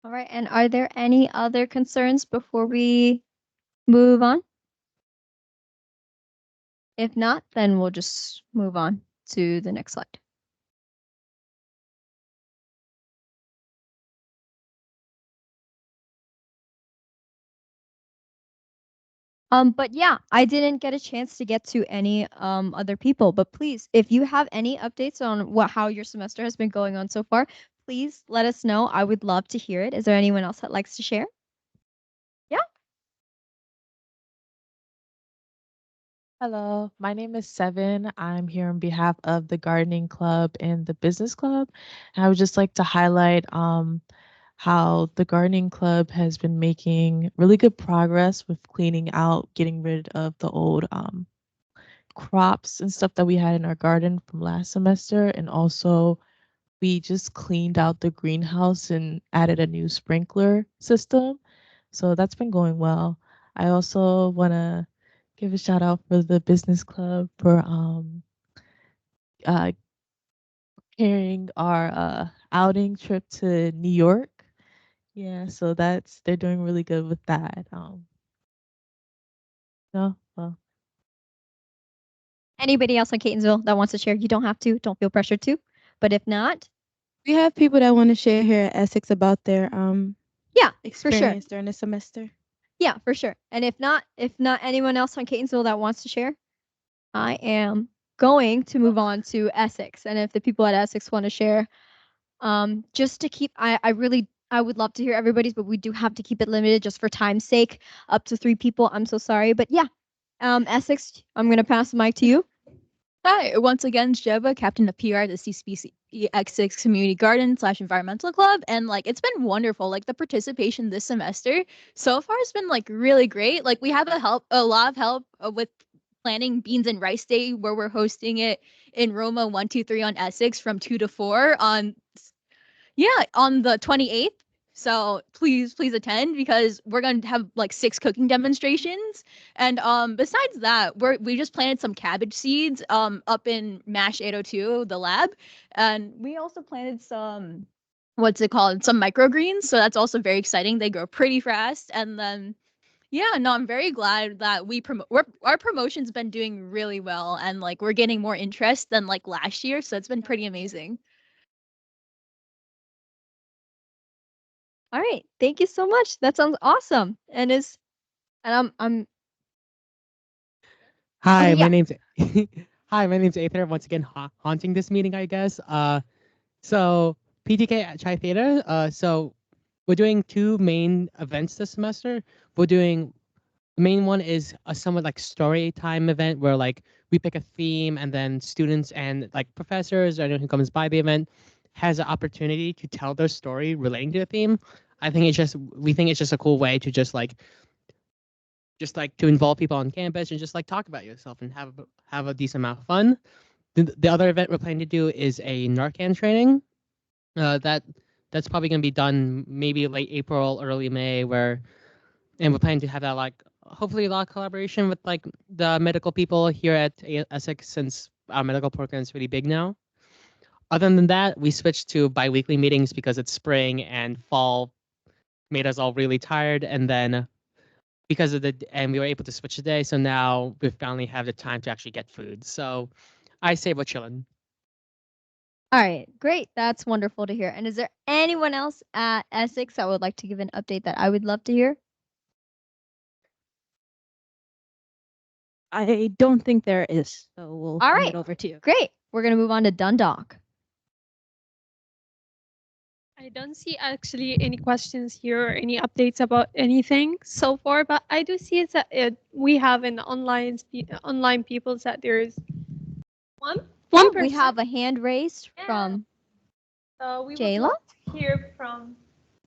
All right, and are there any other concerns before we move on? If not, then we'll just move on to the next slide. But yeah, I didn't get a chance to get to any other people, but please, if you have any updates on how your semester has been going on so far, please let us know. I would love to hear it. Is there anyone else that likes to share? Yeah. Hello, my name is Seven. I'm here on behalf of the Gardening Club and the Business Club. And I would just like to highlight how the Gardening Club has been making really good progress with cleaning out, getting rid of the old crops and stuff that we had in our garden from last semester. And also, we just cleaned out the greenhouse and added a new sprinkler system. So that's been going well. I also want to give a shout out for the business club for uh, carrying our outing trip to New York. Yeah, so they're doing really good with that. No. Well, Anybody else on Catonsville that wants to share? You don't have to. Don't feel pressured to. But if not, We have people that want to share here at Essex about their yeah, for sure. experience during the semester. Yeah, for sure. And if not anyone else on Catonsville that wants to share, I am going to move on to Essex. And if the people at Essex want to share, just to keep, I would love to hear everybody's, but we do have to keep it limited just for time's sake, up to 3 people. I'm so sorry, but yeah, Essex, I'm gonna pass the mic to you. Hi, once again, Jeva, captain of PR at the CCBC X6 Community Garden / Environmental Club, and like it's been wonderful. Like the participation this semester so far has been like really great. Like we have a lot of help with planning Beans and Rice Day, where we're hosting it in Roma 123 on Essex from 2 to 4 on the 28th. So please attend because we're going to have like 6 cooking demonstrations. And besides that, we just planted some cabbage seeds up in MASH 802, the lab. And we also planted some some microgreens. So that's also very exciting. They grow pretty fast. And then I'm very glad that our promotion's been doing really well, and like we're getting more interest than like last year. So it's been pretty amazing. All right, thank you so much. That sounds awesome. And I'm Hi, Okay, my yeah. name's Hi, my name's Aether. Once again, haunting this meeting, I guess. So PTK at Chi Theta. So we're doing 2 main events this semester. The main one is a somewhat like story time event where like we pick a theme and then students and like professors or anyone who comes by the event has an opportunity to tell their story relating to the theme. We think it's just a cool way to just like to involve people on campus and just like talk about yourself and have a decent amount of fun. The other event we're planning to do is a Narcan training. That's probably going to be done maybe late April, early May, and we're planning to have that like hopefully a lot of collaboration with like the medical people here at Essex since our medical program is really big now. Other than that, we switched to biweekly meetings because it's spring and fall made us all really tired, and then and we were able to switch today, so now we finally have the time to actually get food. So I say we're chilling. All right, great. That's wonderful to hear. And is there anyone else at Essex that would like to give an update that I would love to hear? I don't think there is, so we'll All hand right, it over to you. Great. We're gonna move on to Dundalk. I don't see actually any questions here or any updates about anything so far, but I do see that we have in online people that there is one Oh, person. we have a hand raised from We would Jayla. love to hear from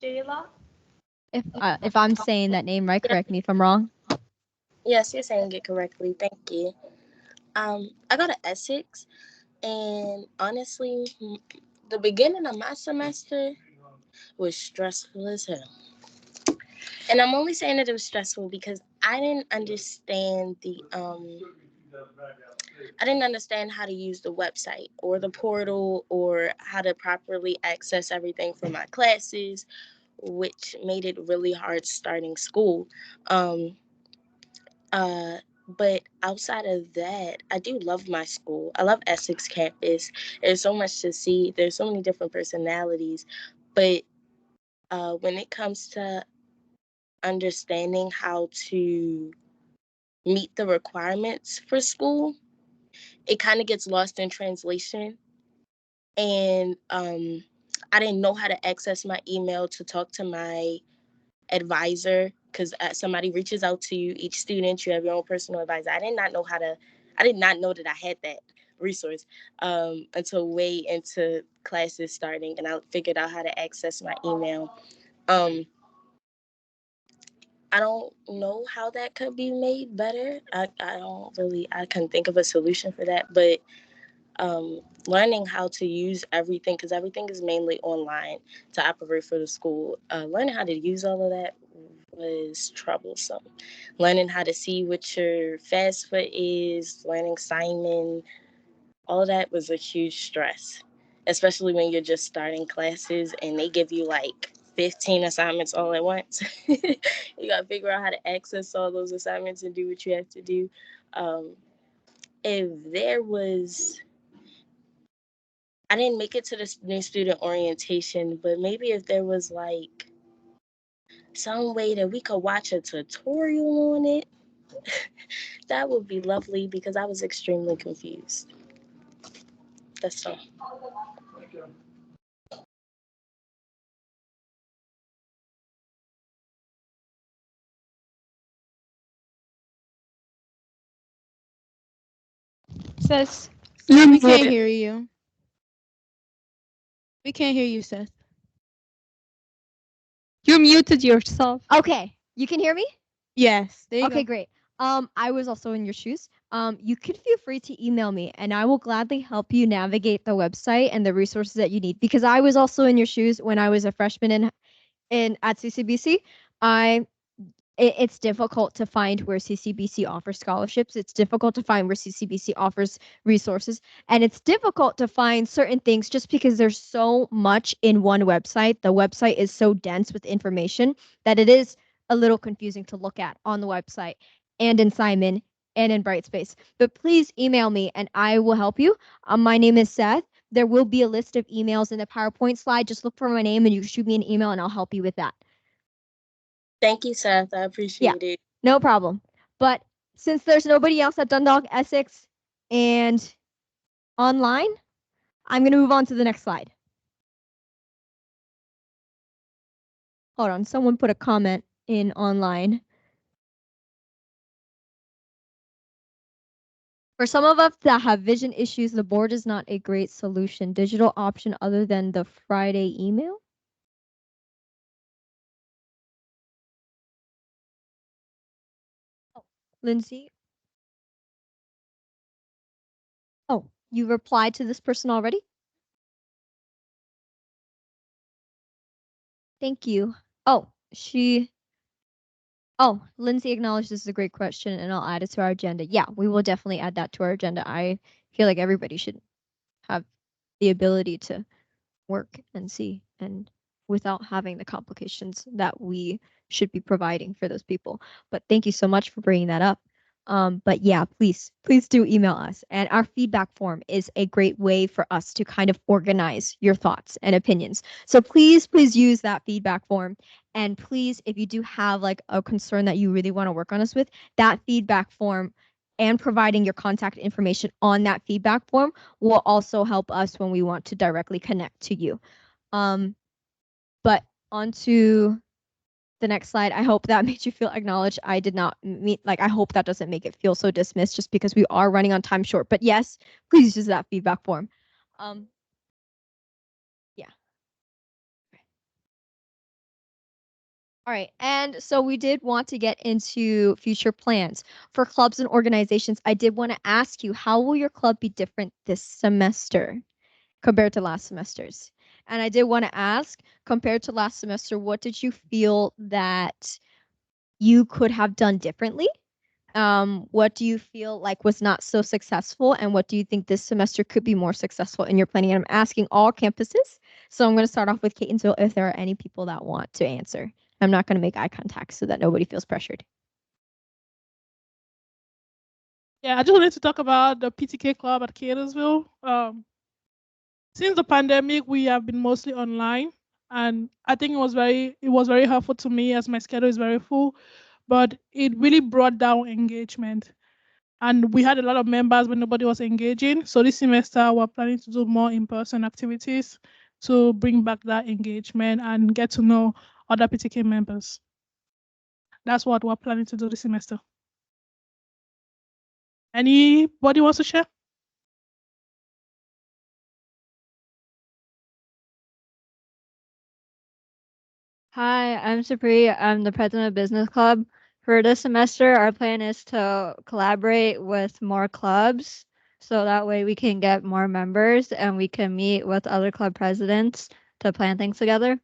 Jayla. If I'm saying that name right, correct me if I'm wrong. Yes, you're saying it correctly. Thank you. I got an Essex, and honestly, the beginning of my semester was stressful as hell. And I'm only saying that it was stressful because I didn't understand I didn't understand how to use the website or the portal or how to properly access everything for my classes, which made it really hard starting school. Um, but outside of that, I do love my school. I love Essex campus. There's so much to see. There's so many different personalities. But when it comes to understanding how to meet the requirements for school, it kind of gets lost in translation. And I didn't know how to access my email to talk to my advisor because somebody reaches out to you, each student, you have your own personal advisor. I did not know that I had that resource until way into classes starting, and I figured out how to access my email. I don't know how that could be made better. I couldn't think of a solution for that, but learning how to use everything, because everything is mainly online to operate for the school. Learning how to use all of that was troublesome. Learning how to see what your fast foot is, learning Simon, all of that was a huge stress, especially when you're just starting classes and they give you like 15 assignments all at once. You got to figure out how to access all those assignments and do what you have to do. Um, if there was, I didn't make it to the new student orientation, but maybe if there was like some way that we could watch a tutorial on it, that would be lovely because I was extremely confused. That's all. Sis, We you're can't muted. hear you. We can't hear you, Seth. You muted yourself. Okay, you can hear me? Yes, there you Okay, go. great. I was also in your shoes. You could feel free to email me and I will gladly help you navigate the website and the resources that you need because I was also in your shoes when I was a freshman in at CCBC. I it's difficult to find where CCBC offers scholarships. It's difficult to find where CCBC offers resources. And it's difficult to find certain things just because there's so much in one website. The website is so dense with information that it is a little confusing to look at on the website and in Simon and in Brightspace. But please email me and I will help you. My name is Seth. There will be a list of emails in the PowerPoint slide. Just look for my name and you shoot me an email and I'll help you with that. Thank you, Seth. I appreciate it. No problem. But since there's nobody else at Dundalk, Essex, and online, I'm going to move on to the next slide. Hold on, someone put a comment in online. For some of us that have vision issues, the board is not a great solution. Digital option other than the Friday email? Oh, Lindsay? Oh, you replied to this person already? Thank you. Oh, Lindsay acknowledged this is a great question and I'll add it to our agenda. Yeah, we will definitely add that to our agenda. I feel like everybody should have the ability to work and see and without having the complications that we should be providing for those people. But thank you so much for bringing that up. But yeah, please do email us. And our feedback form is a great way for us to kind of organize your thoughts and opinions. So please use that feedback form. And please, if you do have like a concern that you really want to work on us with, that feedback form and providing your contact information on that feedback form will also help us when we want to directly connect to you. But on to the next slide. I hope that made you feel acknowledged. I did not mean, like, I hope that doesn't make it feel so dismissed just because we are running on time short. But yes, please use that feedback form. Yeah. All right, and so we did want to get into future plans. For clubs and organizations, I did want to ask you, how will your club be different this semester compared to last semester's? And I did want to ask, compared to last semester, what did you feel that you could have done differently? What do you feel like was not so successful? And what do you think this semester could be more successful in your planning? And I'm asking all campuses. So I'm going to start off with Catonsville if there are any people that want to answer. I'm not going to make eye contact so that nobody feels pressured. Yeah, I just wanted to talk about the PTK club at Catonsville. Since the pandemic, we have been mostly online, and I think it was very helpful to me as my schedule is very full, but it really brought down engagement. And we had a lot of members when nobody was engaging. So this semester, we're planning to do more in-person activities to bring back that engagement and get to know other PTK members. That's what we're planning to do this semester. Anybody wants to share? Hi, I'm Supri. I'm the president of Business Club. For this semester, our plan is to collaborate with more clubs so that way we can get more members and we can meet with other club presidents to plan things together.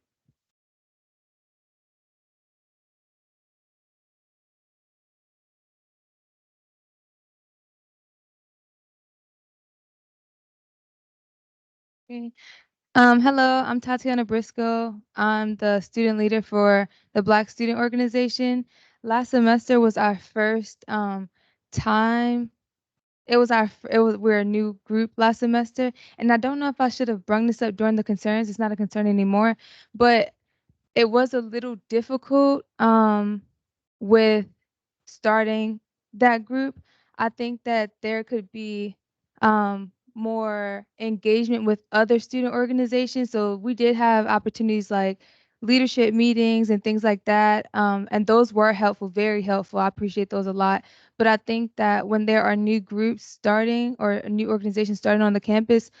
Hello, I'm Tatiana Briscoe. I'm the student leader for the Black Student Organization. Last semester was our first time. We're a new group last semester, and I don't know if I should have brung this up during the concerns. It's not a concern anymore, but it was a little difficult with starting that group. I think that there could be more engagement with other student organizations. So we did have opportunities like leadership meetings and things like that. And those were helpful, very helpful. I appreciate those a lot. But I think that when there are new groups starting or a new organization starting on the campus,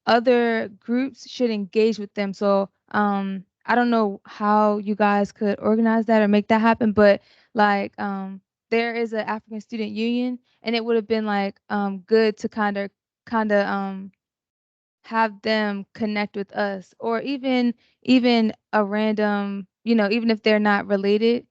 other groups should engage with them. So I don't know how you guys could organize that or make that happen, but like there is an African Student Union, and it would have been like good to kind of have them connect with us, or even a random, even if they're not related,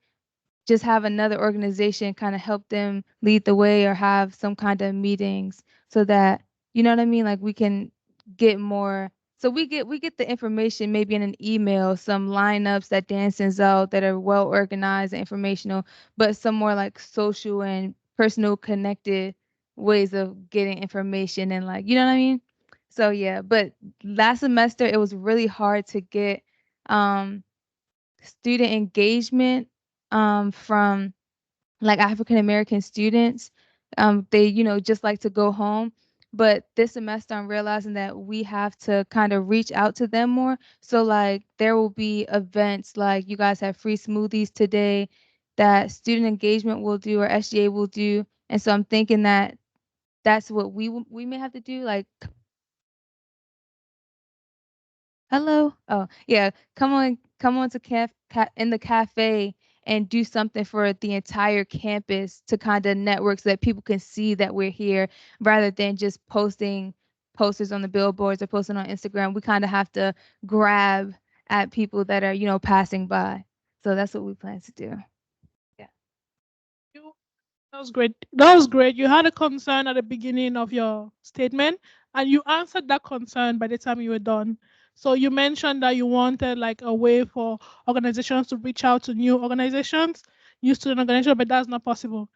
just have another organization kind of help them lead the way or have some kind of meetings so that you know what I mean, like we can get more, so we get the information maybe in an email, some lineups that Dan sends out that are well organized and informational, but some more like social and personal connected ways of getting information and like, you know what I mean. So yeah, but last semester it was really hard to get um student engagement from like African American students. They, just like to go home. But this semester, I'm realizing that we have to kind of reach out to them more. So, like, there will be events like you guys have free smoothies today that student engagement will do or SGA will do. And so I'm thinking that that's what we may have to do. Like, hello. Oh, yeah. Come on to in the cafe and do something for the entire campus to kind of network so that people can see that we're here rather than just posting posters on the billboards or posting on Instagram. We kind of have to grab at people that are, passing by. So that's what we plan to do. Yeah. That was great. That was great. You had a concern at the beginning of your statement, and you answered that concern by the time you were done. So you mentioned that you wanted like a way for organizations to reach out to new organizations, new student organizations, but that's not possible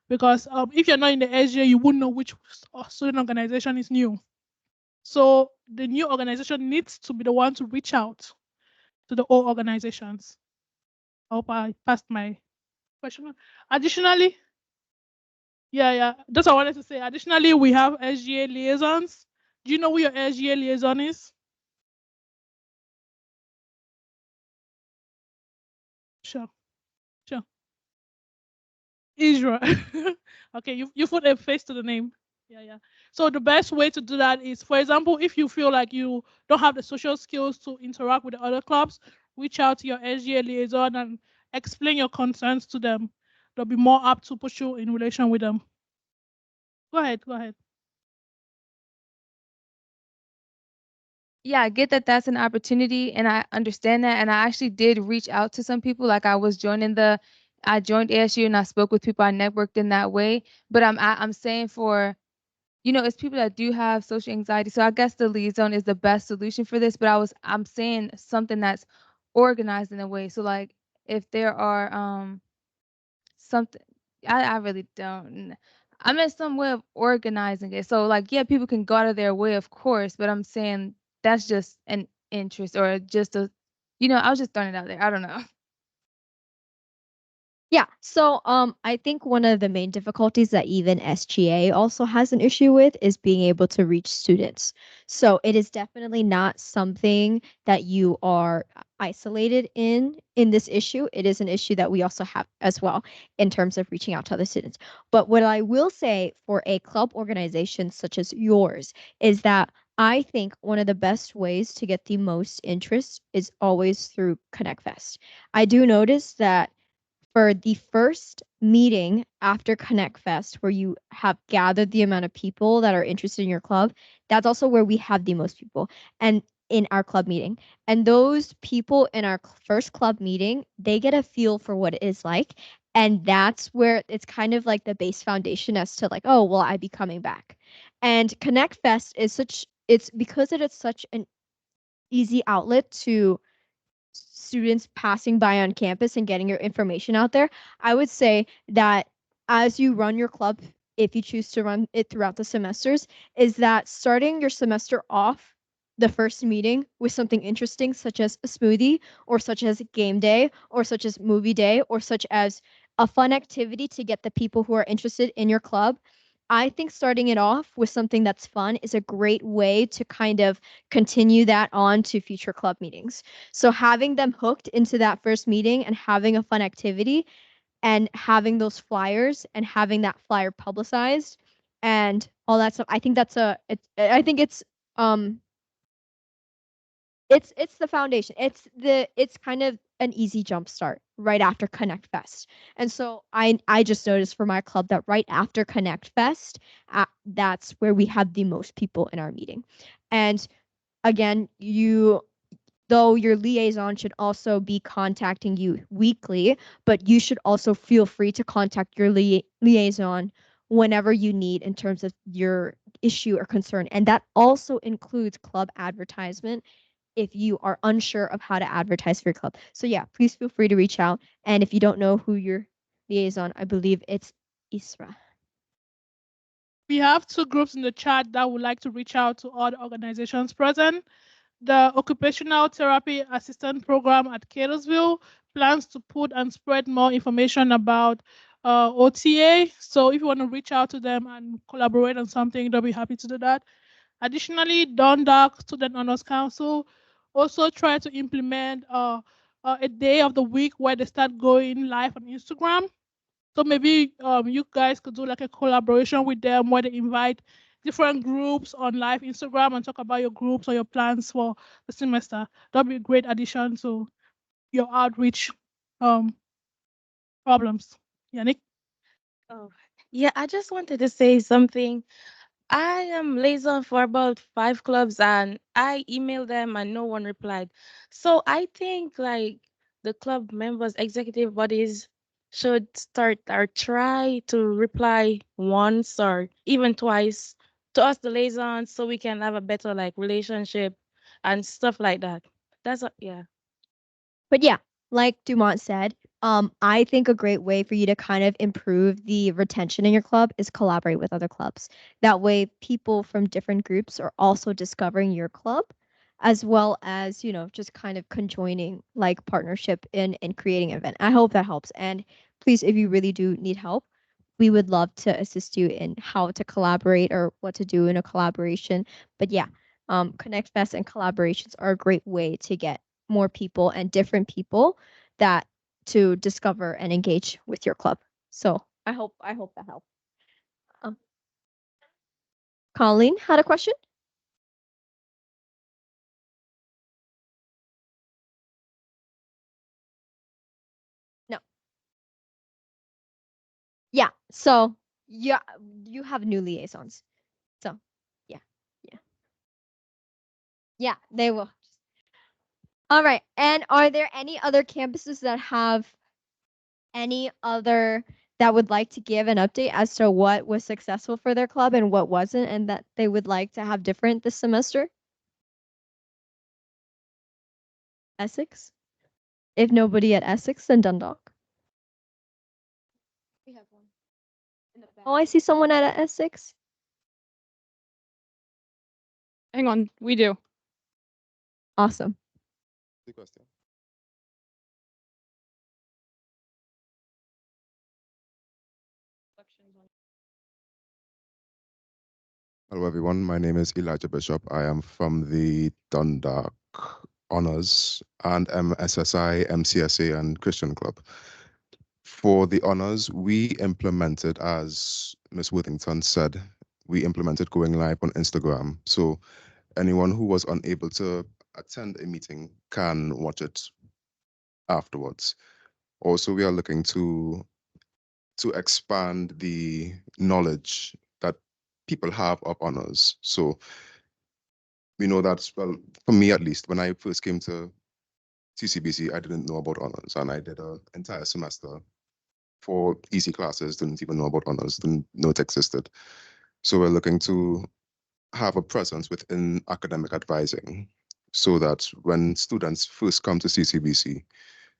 because if you're not in the SGA, you wouldn't know which student organization is new. So the new organization needs to be the one to reach out to the old organizations. I hope I passed my question. Additionally, yeah. That's what I wanted to say. Additionally, we have SGA liaisons. Do you know who your SGA liaison is? Sure, sure. Israel. Okay, you put a face to the name. Yeah. So the best way to do that is, for example, if you feel like you don't have the social skills to interact with the other clubs, reach out to your SGA liaison and explain your concerns to them. They'll be more apt to put you in relation with them. Go ahead. Go ahead. Yeah, I get that that's an opportunity and I understand that. And I actually did reach out to some people. Like I joined ASU and I spoke with people. I networked in that way. But I'm saying for, it's people that do have social anxiety. So I guess the liaison is the best solution for this. But I'm saying something that's organized in a way. So like if there are something, I really don't. I meant some way of organizing it. So like, yeah, people can go out of their way, of course, but I'm saying that's just an interest or just I was just throwing it out there. I don't know. Yeah, so I think one of the main difficulties that even SGA also has an issue with is being able to reach students. So it is definitely not something that you are isolated in this issue. It is an issue that we also have as well in terms of reaching out to other students. But what I will say for a club organization such as yours is that I think one of the best ways to get the most interest is always through Connect Fest. I do notice that for the first meeting after Connect Fest, where you have gathered the amount of people that are interested in your club, that's also where we have the most people and in our club meeting. And those people in our first club meeting, they get a feel for what it is like. And that's where it's kind of like the base foundation as to like, oh, well, I'd be coming back. And Connect Fest is it's because it is such an easy outlet to students passing by on campus and getting your information out there, I would say that as you run your club, if you choose to run it throughout the semesters, is that starting your semester off the first meeting with something interesting, such as a smoothie, or such as game day, or such as movie day, or such as a fun activity to get the people who are interested in your club. I think starting it off with something that's fun is a great way to kind of continue that on to future club meetings. So having them hooked into that first meeting and having a fun activity and having those flyers and having that flyer publicized and all that stuff, I think I think it's the foundation. It's kind of an easy jump start right after Connect Fest. And so I just noticed for my club that right after Connect Fest, that's where we have the most people in our meeting. And again, though your liaison should also be contacting you weekly, but you should also feel free to contact your liaison whenever you need in terms of your issue or concern. And that also includes club advertisement if you are unsure of how to advertise for your club. So yeah, please feel free to reach out. And if you don't know who your liaison, I believe it's Isra. We have two groups in the chat that would like to reach out to all the organizations present. The Occupational Therapy Assistant Program at Catersville plans to put and spread more information about OTA. So if you want to reach out to them and collaborate on something, they'll be happy to do that. Additionally, Dundalk Student Honors Council also try to implement a day of the week where they start going live on Instagram. So maybe you guys could do like a collaboration with them where they invite different groups on live Instagram and talk about your groups or your plans for the semester. That'd be a great addition to your outreach um, problems. Yannick? Oh, yeah, I just wanted to say something. I am liaison for about 5 clubs and I emailed them and no one replied. So I think like the club members, executive bodies should start or try to reply once or even twice to us the liaisons so we can have a better like relationship and stuff like that. Yeah. But yeah, like Dumont said, I think a great way for you to kind of improve the retention in your club is collaborate with other clubs. That way, people from different groups are also discovering your club, as well as, just kind of conjoining like partnership in creating an event. I hope that helps. And please, if you really do need help, we would love to assist you in how to collaborate or what to do in a collaboration. But yeah, Connect Fest and collaborations are a great way to get more people and different people that to discover and engage with your club. So I hope that helped. Um, Colleen had a question. No. Yeah. So yeah, you have new liaisons. So yeah, yeah, yeah. They will. All right. And are there any other campuses that have any other that would like to give an update as to what was successful for their club and what wasn't, and that they would like to have different this semester? Essex? If nobody at Essex, then Dundalk. We have one in the back. Oh, I see someone at Essex. Hang on, we do. Awesome. The question. Hello, everyone. My name is Elijah Bishop. I am from the Dundalk Honors and MSSI, MCSA, and Christian Club. For the honors, we implemented, as Ms. Worthington said, we implemented going live on Instagram. So anyone who was unable to attend a meeting can watch it afterwards. Also, we are looking to expand the knowledge that people have of honors. So we know that, well, for me at least, when I first came to CCBC, I didn't know about honors, and I did an entire semester for easy classes, didn't even know about honors, didn't know it existed. So we're looking to have a presence within academic advising. so that when students first come to CCBC,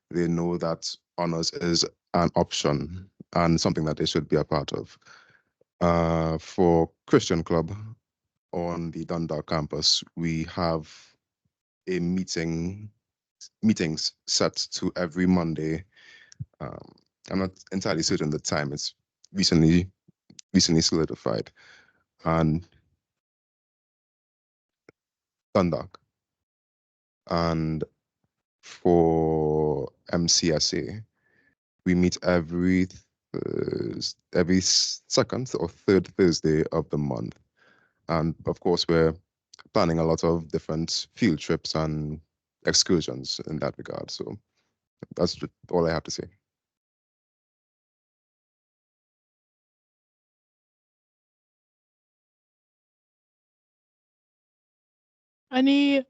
they know that honors is an option and something that they should be a part of. For Christian Club on the Dundalk campus, we have a meetings set to every Monday. I'm not entirely certain the time. It's recently solidified. And Dundalk. And for MCSA, we meet every second or third Thursday of the month. And of course, we're planning a lot of different field trips and excursions in that regard. So that's all I have to say. Any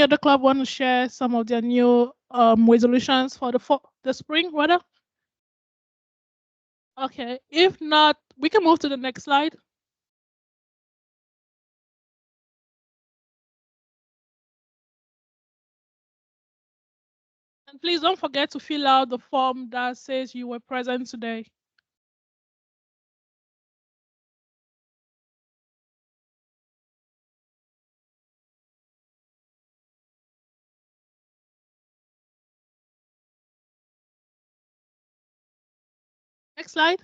other club want to share some of their new resolutions for the spring, rather? Okay, if not, we can move to the next slide. And please don't forget to fill out the form that says you were present today. Next slide.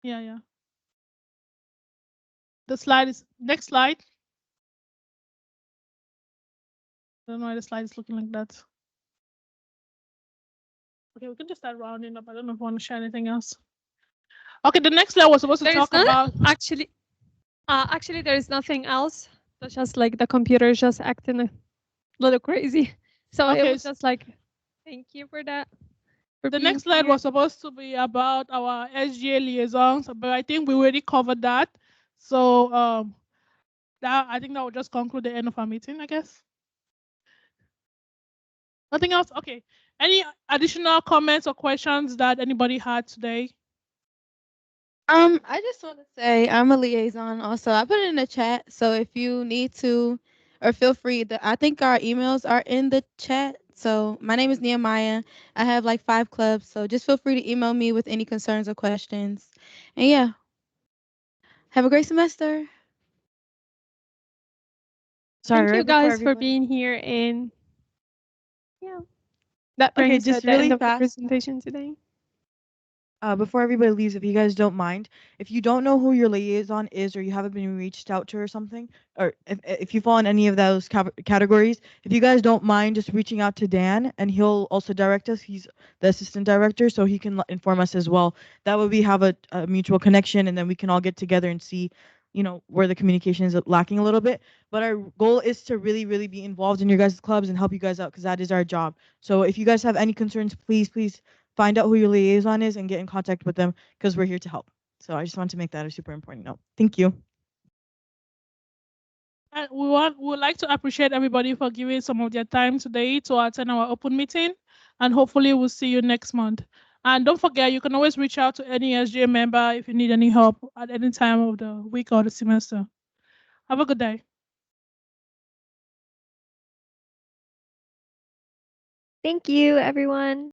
Yeah. The slide is next slide. I don't know why the slide is looking like that. Okay, we can just start rounding up. I don't know if I want to share anything else. Okay, the next slide was supposed to talk about actually there is nothing else. It's just like the computer is just acting a little crazy. So it Okay, was just like, thank you for that. The next slide was supposed to be about our SGA liaisons, but I think we already covered that. So I think that will just conclude the end of our meeting, I guess. Nothing else? Okay. Any additional comments or questions that anybody had today? I just want to say I'm a liaison also. I put it in the chat, so if you need to, or feel free. I think our emails are in the chat. So my name is Nehemiah. I have like 5 clubs, so just feel free to email me with any concerns or questions. And yeah, have a great semester. Thank you Right before guys for everybody. being here, and yeah, that Okay, brings just to the end really of the fast. presentation today. Before everybody leaves, if you guys don't mind, if you don't know who your liaison is or you haven't been reached out to or something, or if you fall in any of those categories, if you guys don't mind just reaching out to Dan and he'll also direct us. He's the assistant director, so he can inform us as well. That way we have a mutual connection and then we can all get together and see, where the communication is lacking a little bit. But our goal is to really, really be involved in your guys' clubs and help you guys out because that is our job. So if you guys have any concerns, please find out who your liaison is and get in contact with them because we're here to help. So I just want to make that a super important note. Thank you. And we would like to appreciate everybody for giving some of their time today to attend our open meeting, and hopefully we'll see you next month. And don't forget, you can always reach out to any SGA member if you need any help at any time of the week or the semester. Have a good day. Thank you, everyone.